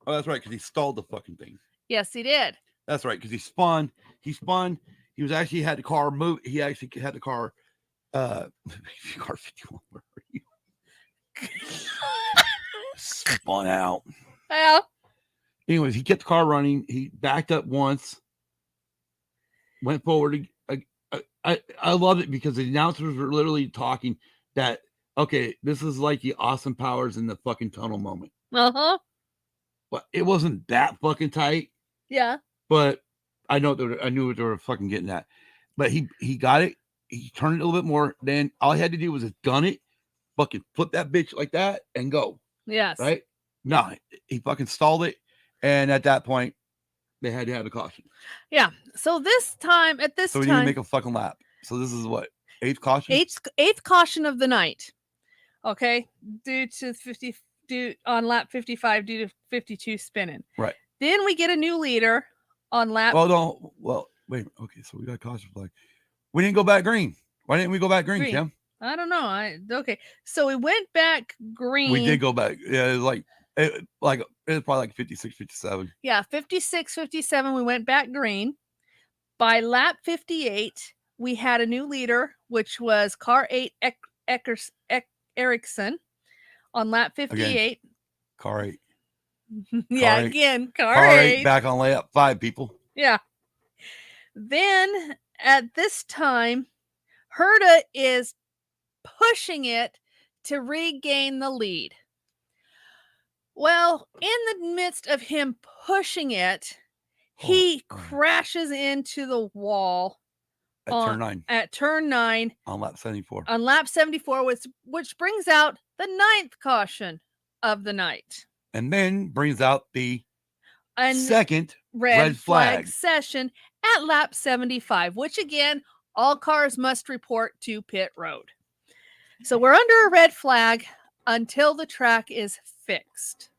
Oh, that's right, because he stalled the fucking thing. Yes, he did. That's right, because he spun. He was actually had the car move. He actually had the car car 51, where are you? Spun out. Well, Anyways, he kept the car running. He backed up once, went forward. I love it because the announcers were literally talking that, okay, this is like the Austin Powers in the fucking tunnel moment. uh-huh. But it wasn't that fucking tight. Yeah. But I knew what they were fucking getting at. But he got it. He turned it a little bit more. Then all he had to do was just gun it, fucking flip that bitch like that and go. Yes. Right? No, he fucking stalled it. And at that point, they had to have a caution. Yeah. So this time, So we need to make a fucking lap. So this is what? Eighth caution? Eighth caution of the night. Okay. On lap 55 due to 52 spinning. Right. Then we get a new leader on lap. Oh, no. Well, wait. Okay. So we got caution flag. We didn't go back green. Why didn't we go back green, Kim? I don't know. Okay. So we went back green. We did go back. Yeah. It was probably like 56, 57. Yeah. 56, 57. We went back green. By lap 58, we had a new leader, which was car 8 Erickson on lap 58. Again, car 8. Yeah, car 8. again, car 8 back on layup 5, people. Yeah. Then at this time, Herta is pushing it to regain the lead. Well, in the midst of him pushing it, he crashes into the wall at turn 9 on lap 74. On lap 74, which brings out the 9th caution of the night. And then brings out the second red flag session at lap 75, which again, all cars must report to pit road. So we're under a red flag until the track is fixed.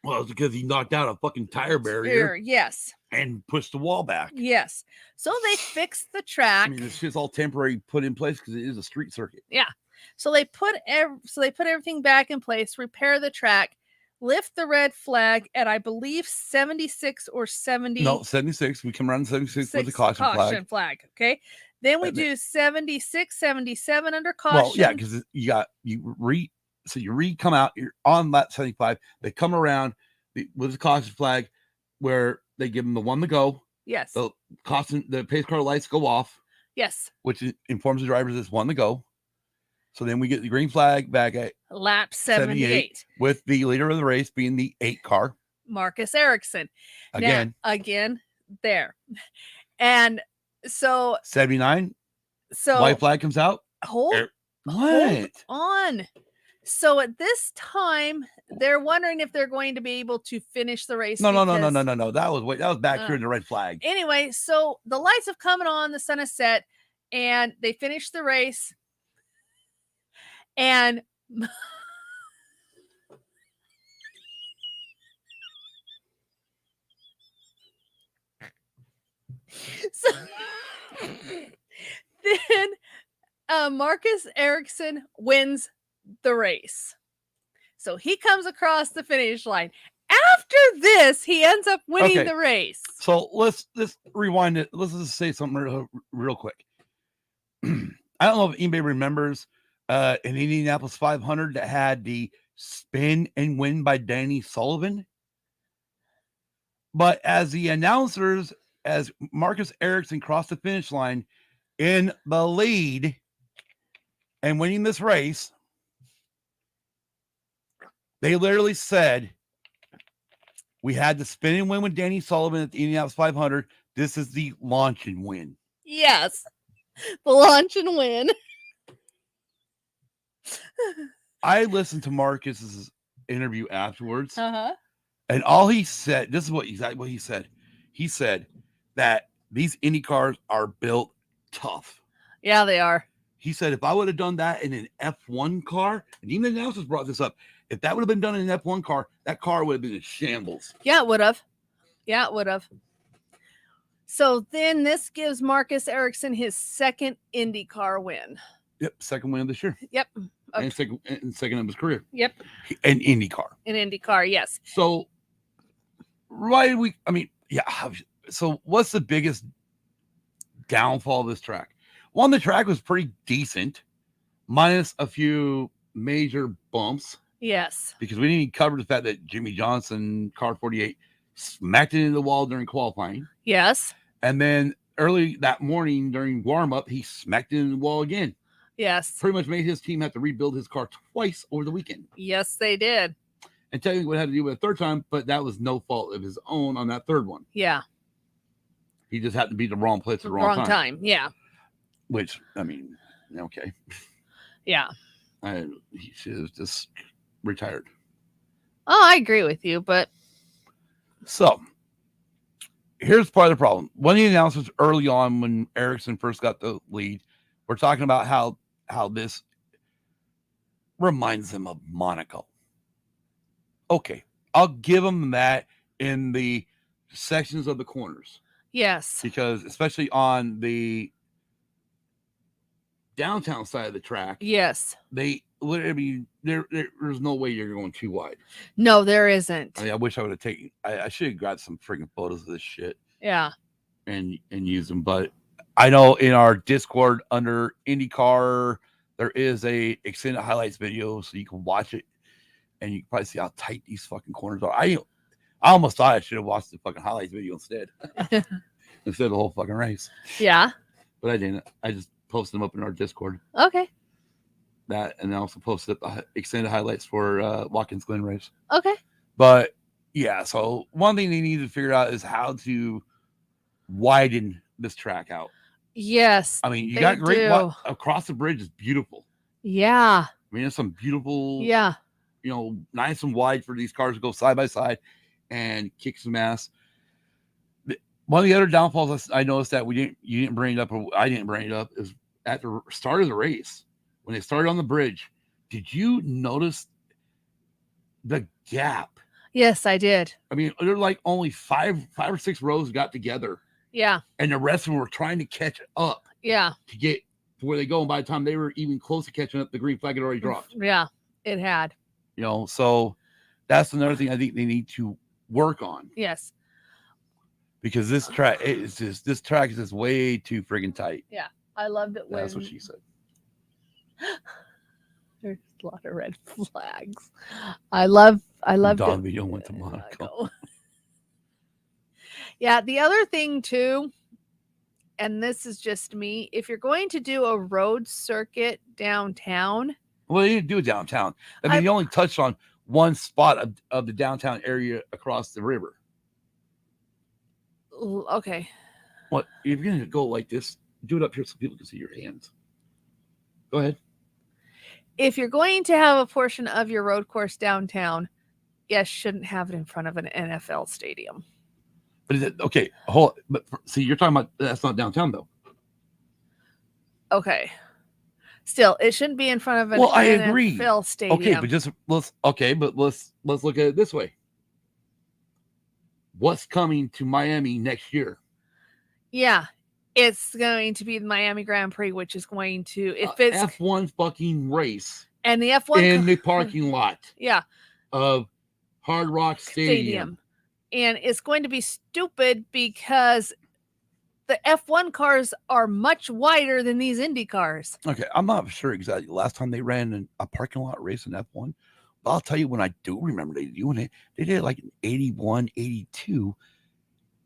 Well, it's because he knocked out a fucking tire barrier. Yes. And pushed the wall back. Yes. So they fixed the track. I mean, this shit's all temporary put in place because it is a street circuit. Yeah. So they put everything back in place, repair the track, lift the red flag at, I believe, 76 or 70. No, 76. We come around 76 with the caution flag. Okay. Then we do 76, 77 under caution. Well, yeah, because you come out, you're on lap 75. They come around with the caution flag where they give them the one to go. Yes. The pace car lights go off. Yes. Which informs the drivers it's one to go. So then we get the green flag back at lap 78 with the leader of the race being the 8 car, Marcus Ericsson. Again there. And so 79. So white flag comes out. Hold on. So at this time, they're wondering if they're going to be able to finish the race. No. That was back here in the red flag. Anyway, so the lights have come on, the sun is set, and they finished the race. And so then Marcus Ericsson wins the race. So he comes across the finish line. After this, he ends up winning the race. So let's rewind it. Let's just say something real quick. I don't know if anybody remembers an Indianapolis 500 that had the spin and win by Danny Sullivan. But as the announcers, as Marcus Ericsson crossed the finish line in the lead and winning this race, they literally said, we had the spin and win with Danny Sullivan at the Indianapolis 500. This is the launch and win. Yes. The launch and win. I listened to Marcus's interview afterwards. Uh-huh. And all he said, this is what he said. He said that these Indy cars are built tough. Yeah, they are. He said, if I would have done that in an F1 car, and even the announcers brought this up, if that would have been done in an F1 car, that car would have been in shambles. Yeah, it would have. So then this gives Marcus Ericsson his second IndyCar win. Yep, second win of this year. Yep. And second of his career. Yep. An IndyCar. An IndyCar, yes. So, so what's the biggest downfall of this track? One, the track was pretty decent, minus a few major bumps. Yes. Because we didn't even cover the fact that Jimmy Johnson, car 48, smacked it into the wall during qualifying. Yes. And then early that morning during warm-up, he smacked it into the wall again. Yes. Pretty much made his team have to rebuild his car twice over the weekend. Yes, they did. And technically what had to do with a third time, but that was no fault of his own on that third one. Yeah. He just happened to be the wrong place at the wrong time. Yeah. Which, I mean, okay. Yeah. He should have just retired. Oh, I agree with you, but so here's part of the problem. One of the announcements early on when Ericsson first got the lead, we're talking about how this reminds them of Monaco. Okay, I'll give them that in the sections of the corners. yes. Because especially on the downtown side of the track, Yes. there's no way you're going too wide. No, there isn't. I mean, I wish I would have taken. I should have grabbed some freaking photos of this shit Yeah. and used them. But I know in our Discord under IndyCar, there is a extended highlights video, so you can watch it, and you can probably see how tight these fucking corners are. I almost thought I should have watched the fucking highlights video instead of the whole fucking race. Yeah. But I didn't. I just posted them up in our Discord. Okay. That, and I also posted the extended highlights for Watkins Glen race. Okay. But yeah, so one thing they need to figure out is how to widen this track out. Yes. I mean, you they got great do. across the bridge is beautiful. Yeah. I mean, there's some beautiful, Yeah. Nice and wide for these cars to go side by side and kick some ass. One of the other downfalls I noticed that you didn't bring it up, or I didn't bring it up, is at the start of the race when they started on the bridge. Did you notice the gap? Yes, I did. I mean, they're like only five or six rows got together, Yeah. and the rest of them were trying to catch up Yeah. to get to where they go. And by the time they were even close to catching up, the green flag had already dropped. Yeah. It had. So that's another thing I think they need to work on, Yes. because this track is just way too friggin' tight. Yeah. I loved it when That's what she said. there's a lot of red flags. I loved Don it. Vito went to Monaco. Yeah, the other thing too, and this is just me, if you're going to do a road circuit downtown. Well, they didn't do it downtown. I mean, he only touched on one spot of the downtown area across the river. Okay. What, if you're going to go like this, do it up here so people can see your hands. Go ahead. If you're going to have a portion of your road course downtown, yes, shouldn't have it in front of an NFL stadium. But is it okay? See, you're talking about that's not downtown though. Okay. Still, it shouldn't be in front of an Well, I NFL agree. stadium. Okay, but let's look at it this way. What's coming to Miami next year? Yeah, it's going to be the Miami Grand Prix, which is going to, if it's F1 fucking race and the F1 in the parking lot yeah, of Hard Rock Stadium. And it's going to be stupid because the F1 cars are much wider than these Indy cars. Okay, I'm not sure exactly last time they ran a parking lot race in F1. But I'll tell you when I do remember they doing it. They did it like in 81, 82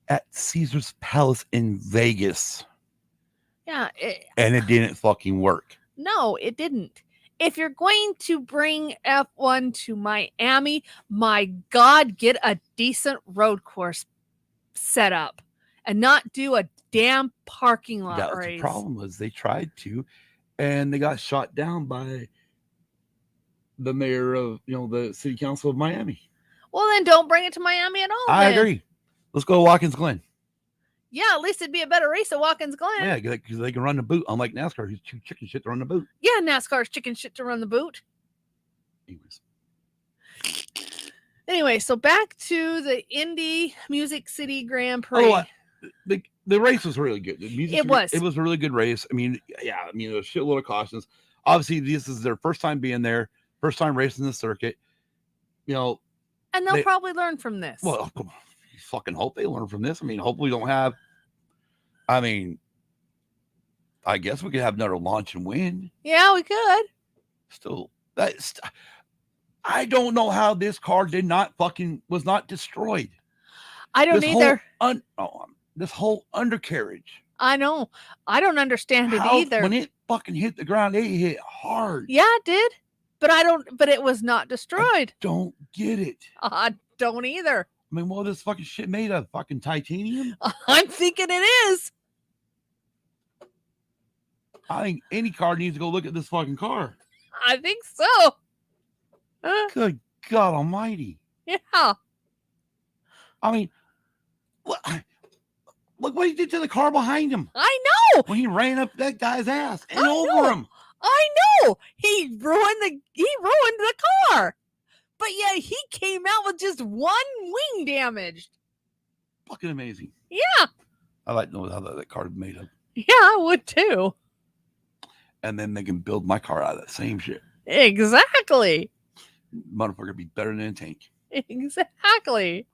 at Caesar's Palace in Vegas. Yeah. And it didn't fucking work. No, it didn't. If you're going to bring F1 to Miami, my God, get a decent road course set up and not do a damn parking lot race. The problem was they tried to, and they got shot down by the mayor of, the city council of Miami. Well, then don't bring it to Miami at all. I agree. Let's go to Watkins Glen. Yeah, at least it'd be a better race at Watkins Glen. Yeah, because they can run the boot. Unlike NASCAR, who's too chicken shit to run the boot. Yeah, NASCAR's chicken shit to run the boot. Anyway, so back to the Indy Music City Grand Prix. The race was really good. It was a really good race. I mean, there was a shitload of cautions. Obviously, this is their first time being there, first time racing the circuit. And they'll probably learn from this. Well, you fucking hope they learn from this. I mean, hopefully we don't have. I mean, I guess we could have another launch and win. Yeah, we could. Still, I don't know how this car was not destroyed. I don't either. This whole undercarriage. I know. I don't understand it either. When it fucking hit the ground, it hit hard. Yeah, it did. But it was not destroyed. Don't get it. I don't either. I mean, what this fucking shit made of? Fucking titanium? I'm thinking it is. I think any car needs to go look at this fucking car. I think so. Good God almighty. Yeah. I mean, look what he did to the car behind him. I know. When he ran up that guy's ass and over him. I know. He ruined the car. But yet he came out with just one wing damaged. Fucking amazing. Yeah. I like to know how that car is made of. Yeah, I would too. And then they can build my car out of that same shit. Exactly. Motherfucker be better than a tank. Exactly.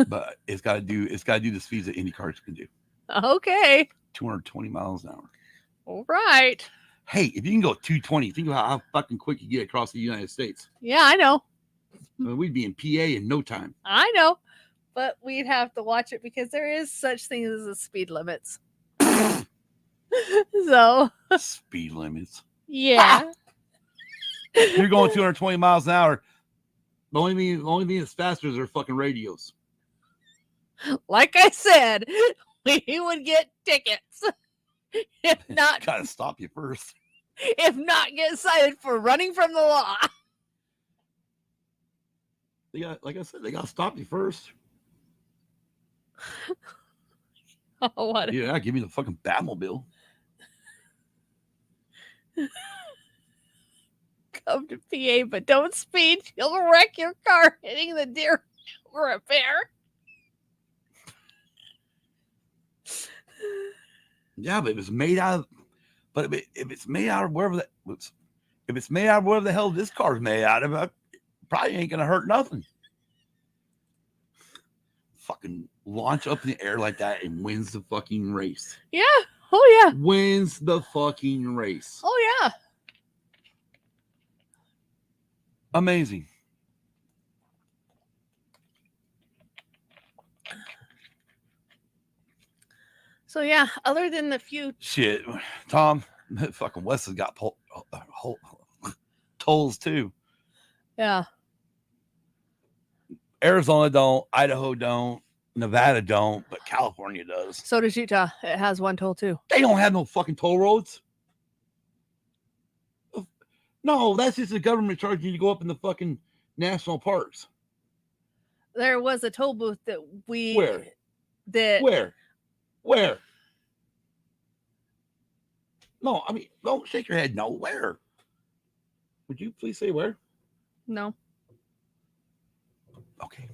But it's got to do the speeds that Indy cars can do. Okay. 220 miles an hour. All right. Hey, if you can go 220, think about how fucking quick you get across the United States. Yeah, I know. I mean, we'd be in PA in no time. I know. But we'd have to watch it because there is such things as the speed limits. So. Speed limits. Yeah. You're going 220 miles an hour. The only thing that's faster is their fucking radios. Like I said, we would get tickets. If not, Gotta stop you first. If not, get cited for running from the law. Like I said, they gotta stop you first. Oh, what? Yeah, give me the fucking Batmobile. Come to PA, but don't speed. You'll wreck your car hitting the deer repair. Yeah, but if it's made out of, if it's made out of wherever if it's made out of whatever the hell this car's made out of, it probably ain't gonna hurt nothing. Fucking launch up in the air like that and wins the fucking race. Yeah. Oh yeah. Wins the fucking race. Oh yeah. Amazing. So yeah, other than the few shit, Tom, fucking West has got tolls too. Yeah. Arizona don't, Idaho don't, Nevada don't, but California does. So does Utah. It has one toll too. They don't have no fucking toll roads. No, that's just the government charging you to go up in the fucking national parks. There was a toll booth that we Where? No, I mean, don't shake your head. No, where? Would you please say where? No. Okay.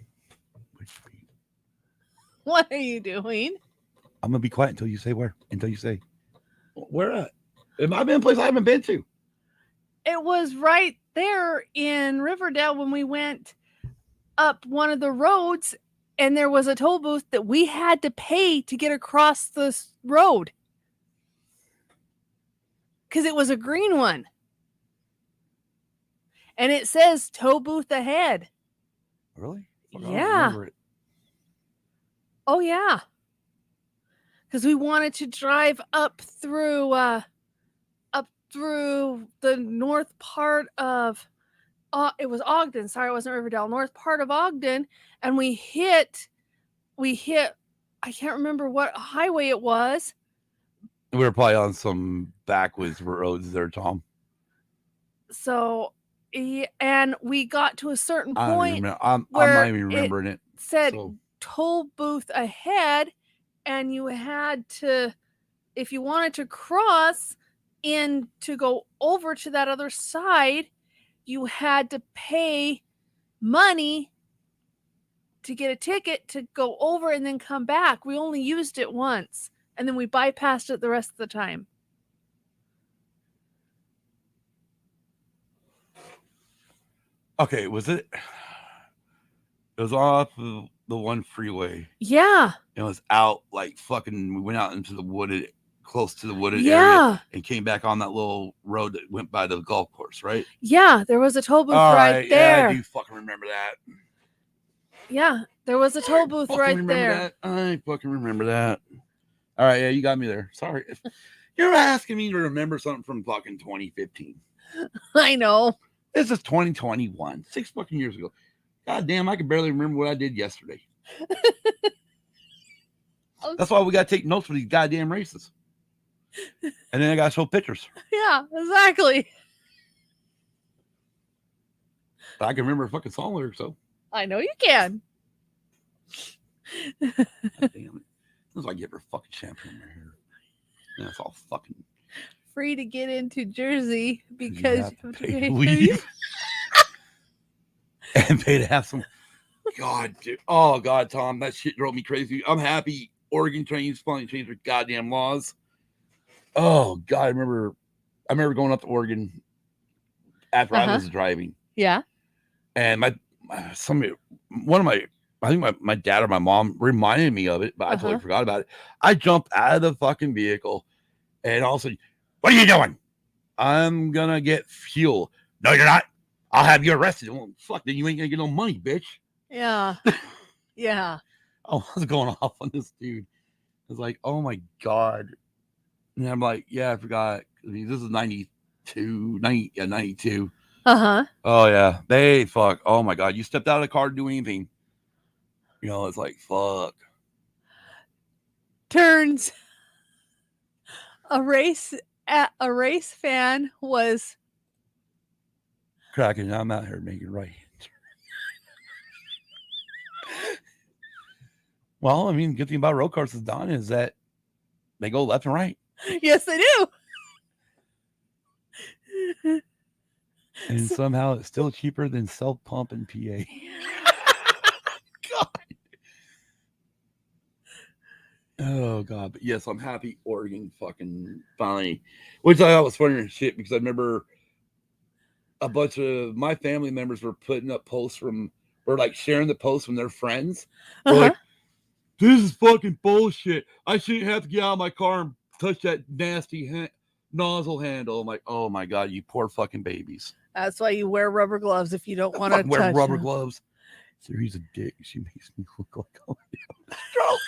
What are you doing? I'm gonna be quiet until you say where. Until you say where at? It might have been a place I haven't been to. It was right there in Riverdale when we went up one of the roads, and there was a toll booth that we had to pay to get across this road. Because it was a green one. And it says toll booth ahead. Really? Yeah. Oh, yeah. Because we wanted to drive up through the north part of it was Ogden. Sorry, it wasn't Riverdale. North part of Ogden. And we hit I can't remember what highway it was. We were probably on some backwoods roads there, Tom. So, and we got to a certain point I'm not even remembering it. Said toll booth ahead, and you had to, if you wanted to cross in to go over to that other side, you had to pay money to get a ticket to go over and then come back. We only used it once, and then we bypassed it the rest of the time. Okay, was it? It was off the one freeway. Yeah. It was out like fucking. We went out into the wooded close to the wooded Yeah. area and came back on that little road that went by the golf course, right? Yeah, there was a toll booth All right there. Yeah, I do fucking remember that. Yeah, there was a toll booth right there. That. I fucking remember that. All right, yeah, you got me there. Sorry. You're asking me to remember something from fucking 2015. I know. This is 2021. 6 fucking years ago. God damn, I can barely remember what I did yesterday. That's why we got to take notes for these goddamn races. And then I got to show pictures. Yeah, exactly. But I can remember a fucking song lyric, so. I know you can. God damn it. That's why I get her fucking shampoo in my hair. And that's all fucking. Free to get into Jersey because you have to pay to leave. And pay to have some. God, dude. Oh, God, Tom. That shit drove me crazy. I'm happy Oregon trains finally changed their goddamn laws. Oh, God. I remember going up to Oregon after I was driving. Yeah. And I think my dad or my mom reminded me of it, but I totally forgot about it. I jumped out of the fucking vehicle and all of a sudden, what are you doing? I'm going to get fuel. No, you're not. I'll have you arrested. Well, fuck, then you ain't going to get no money, bitch. Yeah. Yeah. I was going off on this dude. I was like, oh my God. And I'm like, yeah, I forgot. This is 92. Uh-huh. Oh, yeah. They fuck. Oh, my God. You stepped out of the car to do anything. You know, it's like, fuck. Turns. A race fan was cracking. I'm out here making right. Well, I mean, good thing about road cars is Don is that they go left and right. Yes, they do. And somehow it's still cheaper than self-pump in PA. God. Oh, God. But yes, I'm happy Oregon fucking finally. Which I thought was funny and shit because I remember a bunch of my family members were putting up posts or like sharing the posts from their friends. They're like, this is fucking bullshit. I shouldn't have to get out of my car and touch that nasty nozzle handle. I'm like, oh my God, you poor fucking babies. That's why you wear rubber gloves if you don't want to wear touch rubber them. gloves. So he's a dick. She makes me look like a stroke.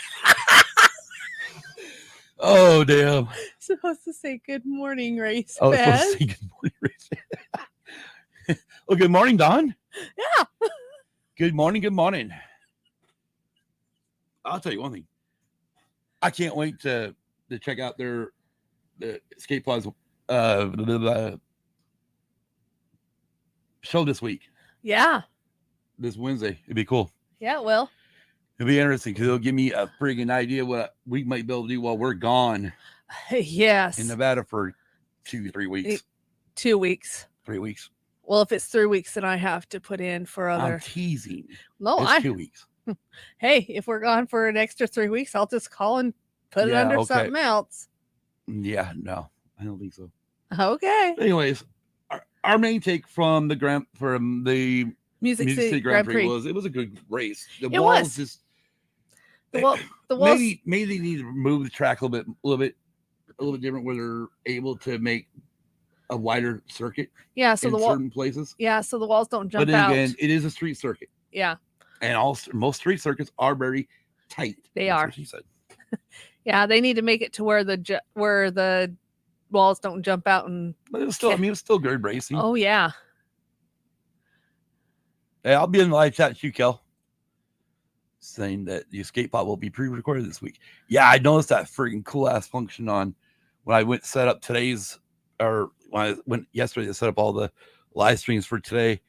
Oh, damn. Supposed to say good morning, race fan. Supposed to say good morning, race fan. Well, good morning, Don. Yeah. Good morning. I'll tell you one thing. I can't wait to check out the Escape Pod's show this week. Yeah. This Wednesday. It'd be cool. Yeah, it will. It'll be interesting because it'll give me a friggin' idea what we might be able to do while we're gone. Yes. In Nevada for 2-3 weeks. 2 weeks. 3 weeks. Well, if it's 3 weeks, then I have to put in for other. I'm teasing. No, it's 2 weeks. Hey, if we're gone for an extra 3 weeks, I'll just call and put it under something else. Yeah, no, I don't think so. Okay. Anyways, our main take from the Music City Grand Prix was it was a good race. The walls just the walls maybe they need to move the track a little bit different where they're able to make a wider circuit. Yeah, so in certain places. Yeah, so the walls don't jump out. But out. Again, it is a street circuit. Yeah. And most street circuits are very tight. They That's are. what she said. Yeah, they need to make it to where the walls don't jump out and. But it was still, it was still good racing. Oh yeah. Hey, I'll be in the live chat with you, Kel, saying that the Escape Pod will be pre-recorded this week. Yeah, I noticed that freaking cool ass function on when I went set up when I went yesterday to set up all the live streams for today.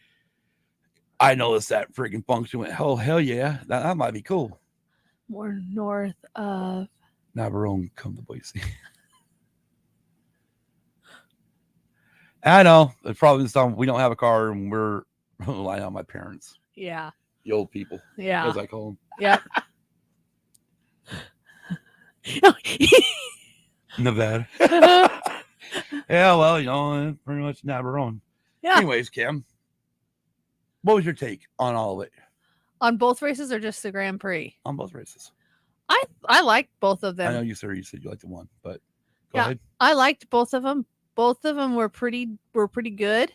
I noticed that freaking function went, oh, hell yeah. That might be cool. More north of Navarone, come to Boise. I know. The problem is we don't have a car and we're relying on my parents. Yeah. The old people. Yeah. As I call them. Yep. Nevada. Yeah, well, pretty much Navarone. Yeah. Anyways, Kim, what was your take on all of it? On both races or just the Grand Prix? On both races. I like both of them. I know you said you liked the one, but Go ahead. I liked both of them. Both of them were pretty good.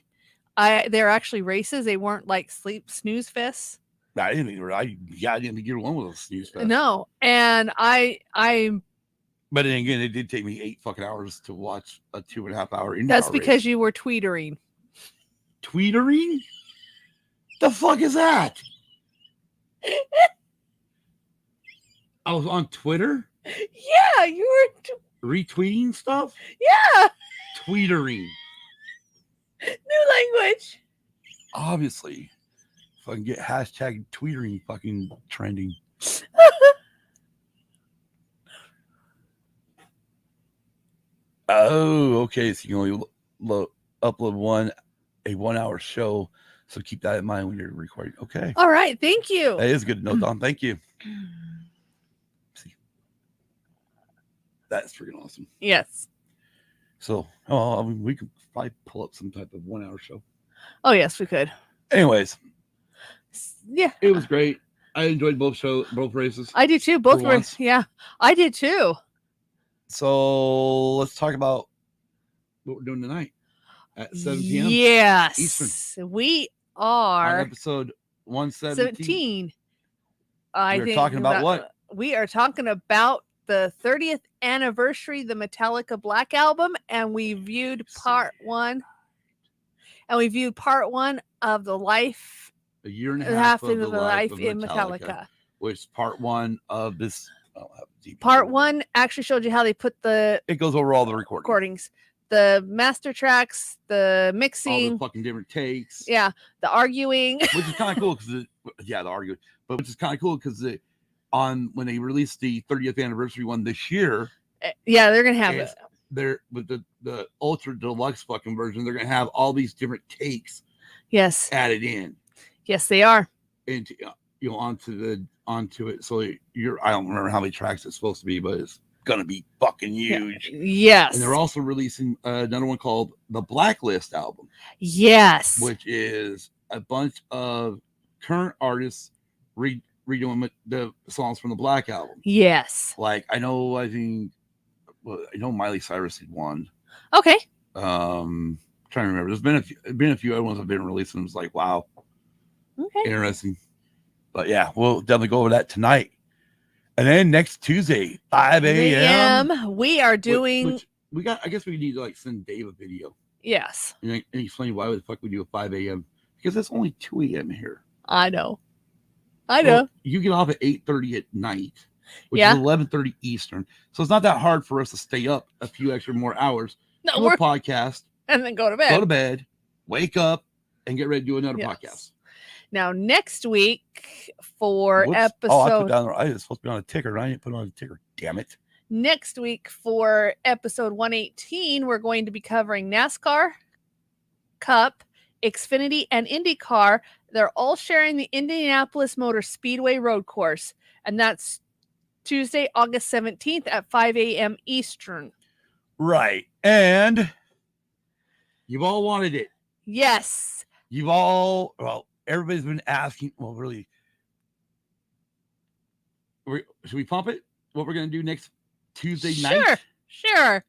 They're actually races. They weren't like snooze fests. I didn't think either one was a snooze fest. No, and I But then again, it did take me 8 fucking hours to watch a 2.5 hour IndyCar that's because race. you were tweetering. Tweetering? The fuck is that? I was on Twitter Yeah, you were. retweeting stuff. Yeah, Tweetering. new language. Obviously, if I can get hashtag tweetering fucking trending. Oh, okay. So you can only upload a 1 hour show. So keep that in mind when you're recording. Okay. All right, thank you. That is good to know, Don. Thank you. See, that's freaking awesome. Yes. So, I mean, we could probably pull up some type of 1 hour show. Oh yes, we could. Anyways, Yeah, it was great. I enjoyed both races. I did too. Both For were. once. Yeah, I did too. So let's talk about what we're doing tonight at 7 p.m. Yes, Eastern. we on are episode 117. 17. I We're think talking about what? We are talking about the 30th anniversary, the Metallica Black Album, and we viewed part one. And we viewed part one of the life, A year and a half of into the the life of in Metallica. Which is part one of this. Part one actually showed you how they put the It goes over all the recordings. the master tracks, the All mixing, the fucking different takes. yeah, the arguing. Which is kind of cool because the arguing, but which is kind of cool because when they released the 30th anniversary one this year, Yeah, they're gonna have it. They're with the ultra deluxe fucking version. They're gonna have all these different takes Yes, added in yes, they are. into onto it. So I don't remember how many tracks it's supposed to be, but it's gonna be fucking huge. Yes, And they're also releasing another one called the Blacklist album, yes, which is a bunch of current artists redoing the songs from the Black album. yes. Like I know Miley Cyrus did one. Okay. Trying to remember. There's been a few other ones that have been released, and it's like, wow, Okay. interesting. But yeah, we'll definitely go over that tonight. And then next Tuesday, 5 a.m. We are doing. which we got. I guess we need to like send Dave a video Yes, and explain why the fuck we do a 5 a.m. because it's only 2 a.m. here. I know. I know. Well, you get off at 8:30 at night, which Yeah. is 11:30 Eastern. So it's not that hard for us to stay up a few extra more hours. No, Do a podcast, and then go to bed. go to bed, wake up, and get ready to do another Yes. podcast. Now next week for Whoops. episode. Oh, I put down. I was supposed to be on a ticker. I didn't put it on a ticker. Damn it. Next week for episode 118, we're going to be covering NASCAR, Cup, Xfinity, and IndyCar. They're all sharing the Indianapolis Motor Speedway road course, and that's Tuesday, August 17th at 5 a.m. Eastern. Right. And you've all wanted it. Yes. Everybody's been asking. Well, really, should we pump it? What we're going to do next Tuesday night? Sure.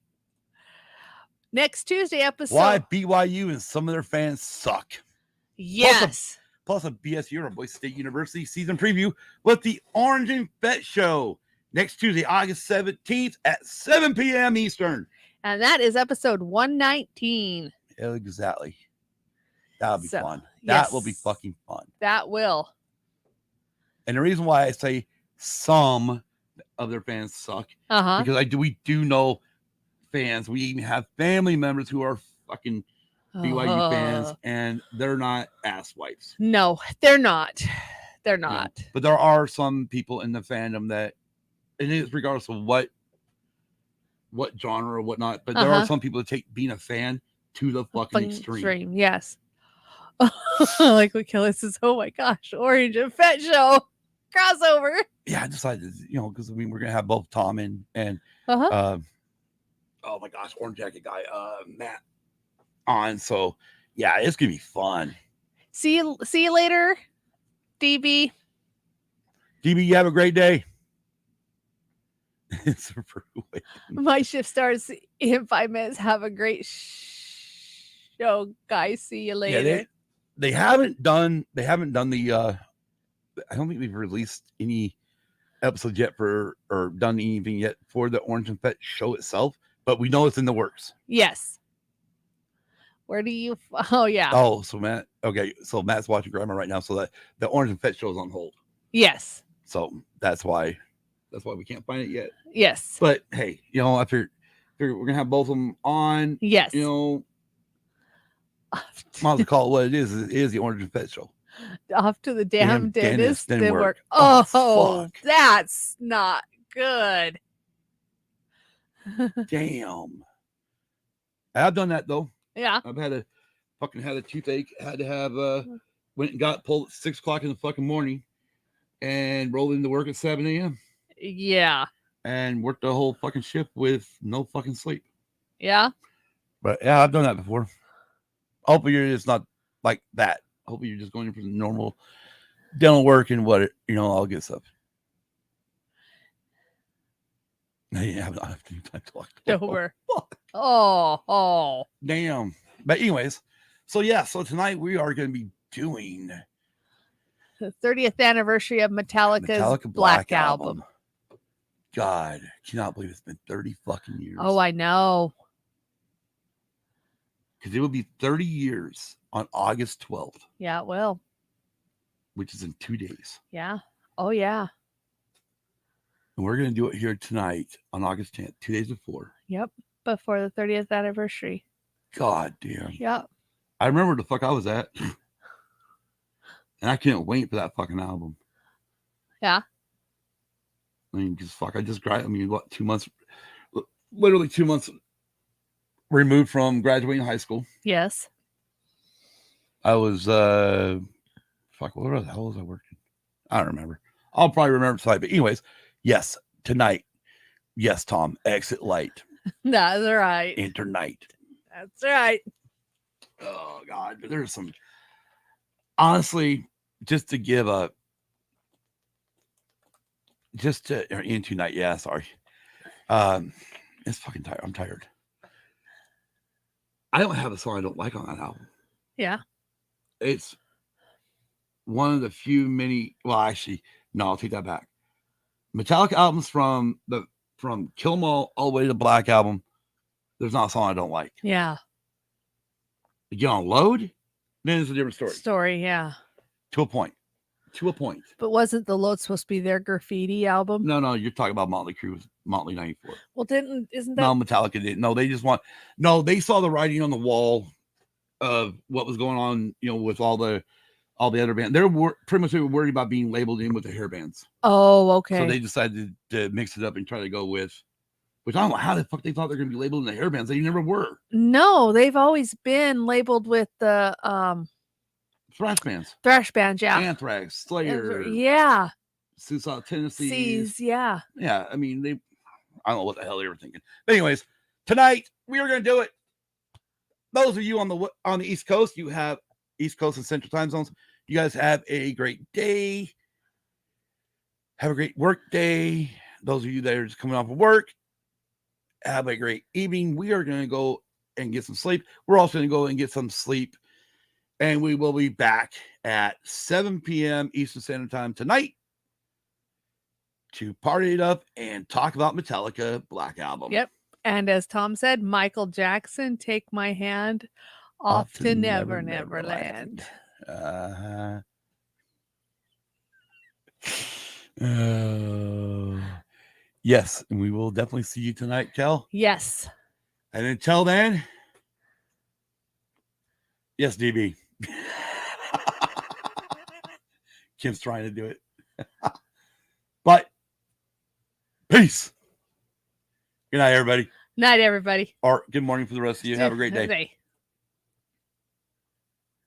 Next Tuesday episode. Why BYU and some of their fans suck. Yes. Plus a BSU or Boise State University season preview with the Orange and Fett Show next Tuesday, August 17th at 7 p.m. Eastern. And that is episode 119. Exactly. That'll be So, fun. yes. That will be fucking fun. That will. And the reason why I say some of their fans suck Uh-huh. because we do know fans. We even have family members who are fucking BYU fans, and they're not ass wipes. No, they're not. They're not. But there are some people in the fandom that, and it's regardless of what genre or whatnot, but there are some people that take being a fan to the fucking extreme. Yes. Like what Kelly says, oh my gosh, Orange and Fett Show crossover. Yeah, I decided, because we're gonna have both Tom and Uh-huh. Oh my gosh, Orange Jacket guy, Matt on. So yeah, it's gonna be fun. See you later, DB. DB, you have a great day. It's a fruit My shift starts in 5 minutes. Have a great show, guys. See you later. Yeah, they haven't done the I don't think they've released any episodes yet or done anything yet for the Orange and Fetch show itself, but we know it's in the works. Yes. Where do you? Oh yeah. Oh, so Matt's watching Grandma right now, so that the Orange and Fetch show is on hold. Yes. So that's why we can't find it yet. Yes. But hey, I figure we're gonna have both of them on. Yes. Might as well call it what it is. It is the Orange and Fetch show. Off to the damn dentist. Didn't Then work. work. Oh, Oh, fuck. that's not good. Damn. I've done that though. Yeah. I've had a toothache. Had to have went and got pulled at 6 o'clock in the fucking morning, and rolled into work at 7 a.m. Yeah. and worked the whole fucking shift with no fucking sleep. Yeah. But yeah, I've done that before. Hopefully it's not like that. Hopefully you're just going in for the normal dental work and all good stuff. Yeah, I don't have to talk. Over. Fuck. Oh. Damn. But anyways, so tonight we are going to be doing The 30th anniversary of Metallica's Metallica Black Album. God, cannot believe it's been 30 fucking years. Oh, I know. Because it will be 30 years on August 12th, Yeah, it will. which is in 2 days. Yeah. Oh, yeah. And we're going to do it here tonight on August 10th, 2 days before. Yep. Before the 30th anniversary. God damn. Yep. I remember the fuck I was at. And I couldn't wait for that fucking album. Yeah. I mean, just fuck, I just graduated. I mean, what, 2 months, literally 2 months removed from graduating high school. Yes. I was, fuck, what the hell was I working? I don't remember. I'll probably remember tonight. But anyways, yes, tonight. Yes, Tom, exit light. That's right. Enter night. That's right. Oh, God. But there's some, honestly, just to give a, into night. Yeah, sorry. It's fucking tired. I'm tired. I don't have a song I don't like on that album. Yeah. It's one of the few well, actually, no, I'll take that back. Metallica albums from Kill 'Em All the way to the Black Album, there's not a song I don't like. Yeah. You get on Load, then it's a different story. Yeah. To a point. But wasn't The Load supposed to be their graffiti album? No, you're talking about Motley Crue, Motley 94. Well, isn't that? No, Metallica didn't. No, they saw the writing on the wall of what was going on, with all the other bands. They were pretty much worried about being labeled in with the hair bands. Oh, okay. So they decided to mix it up and try to go with, which I don't know how the fuck they thought they're going to be labeled in the hair bands. They never were. No, they've always been labeled with the Thrash bands. Yeah. Anthrax, Slayer. Yeah. Suicide Tendencies. Seas, yeah. Yeah, I mean, I don't know what the hell they were thinking. But anyways, tonight we are going to do it. Those of you on the East Coast, you have East Coast and Central time zones. You guys have a great day. Have a great work day. Those of you that are just coming off of work, have a great evening. We are going to go and get some sleep. We're also going to go and get some sleep. And we will be back at 7 p.m. Eastern Standard Time tonight to party it up and talk about Metallica Black Album. Yep. And as Tom said, Michael Jackson, Take My Hand, Off to Never Neverland. Yes, and we will definitely see you tonight, Kel. Yes. And until then, yes, DB. Kim's trying to do it. But peace. Good night, everybody. Night, everybody. Or good morning for the rest of you. Have a great day.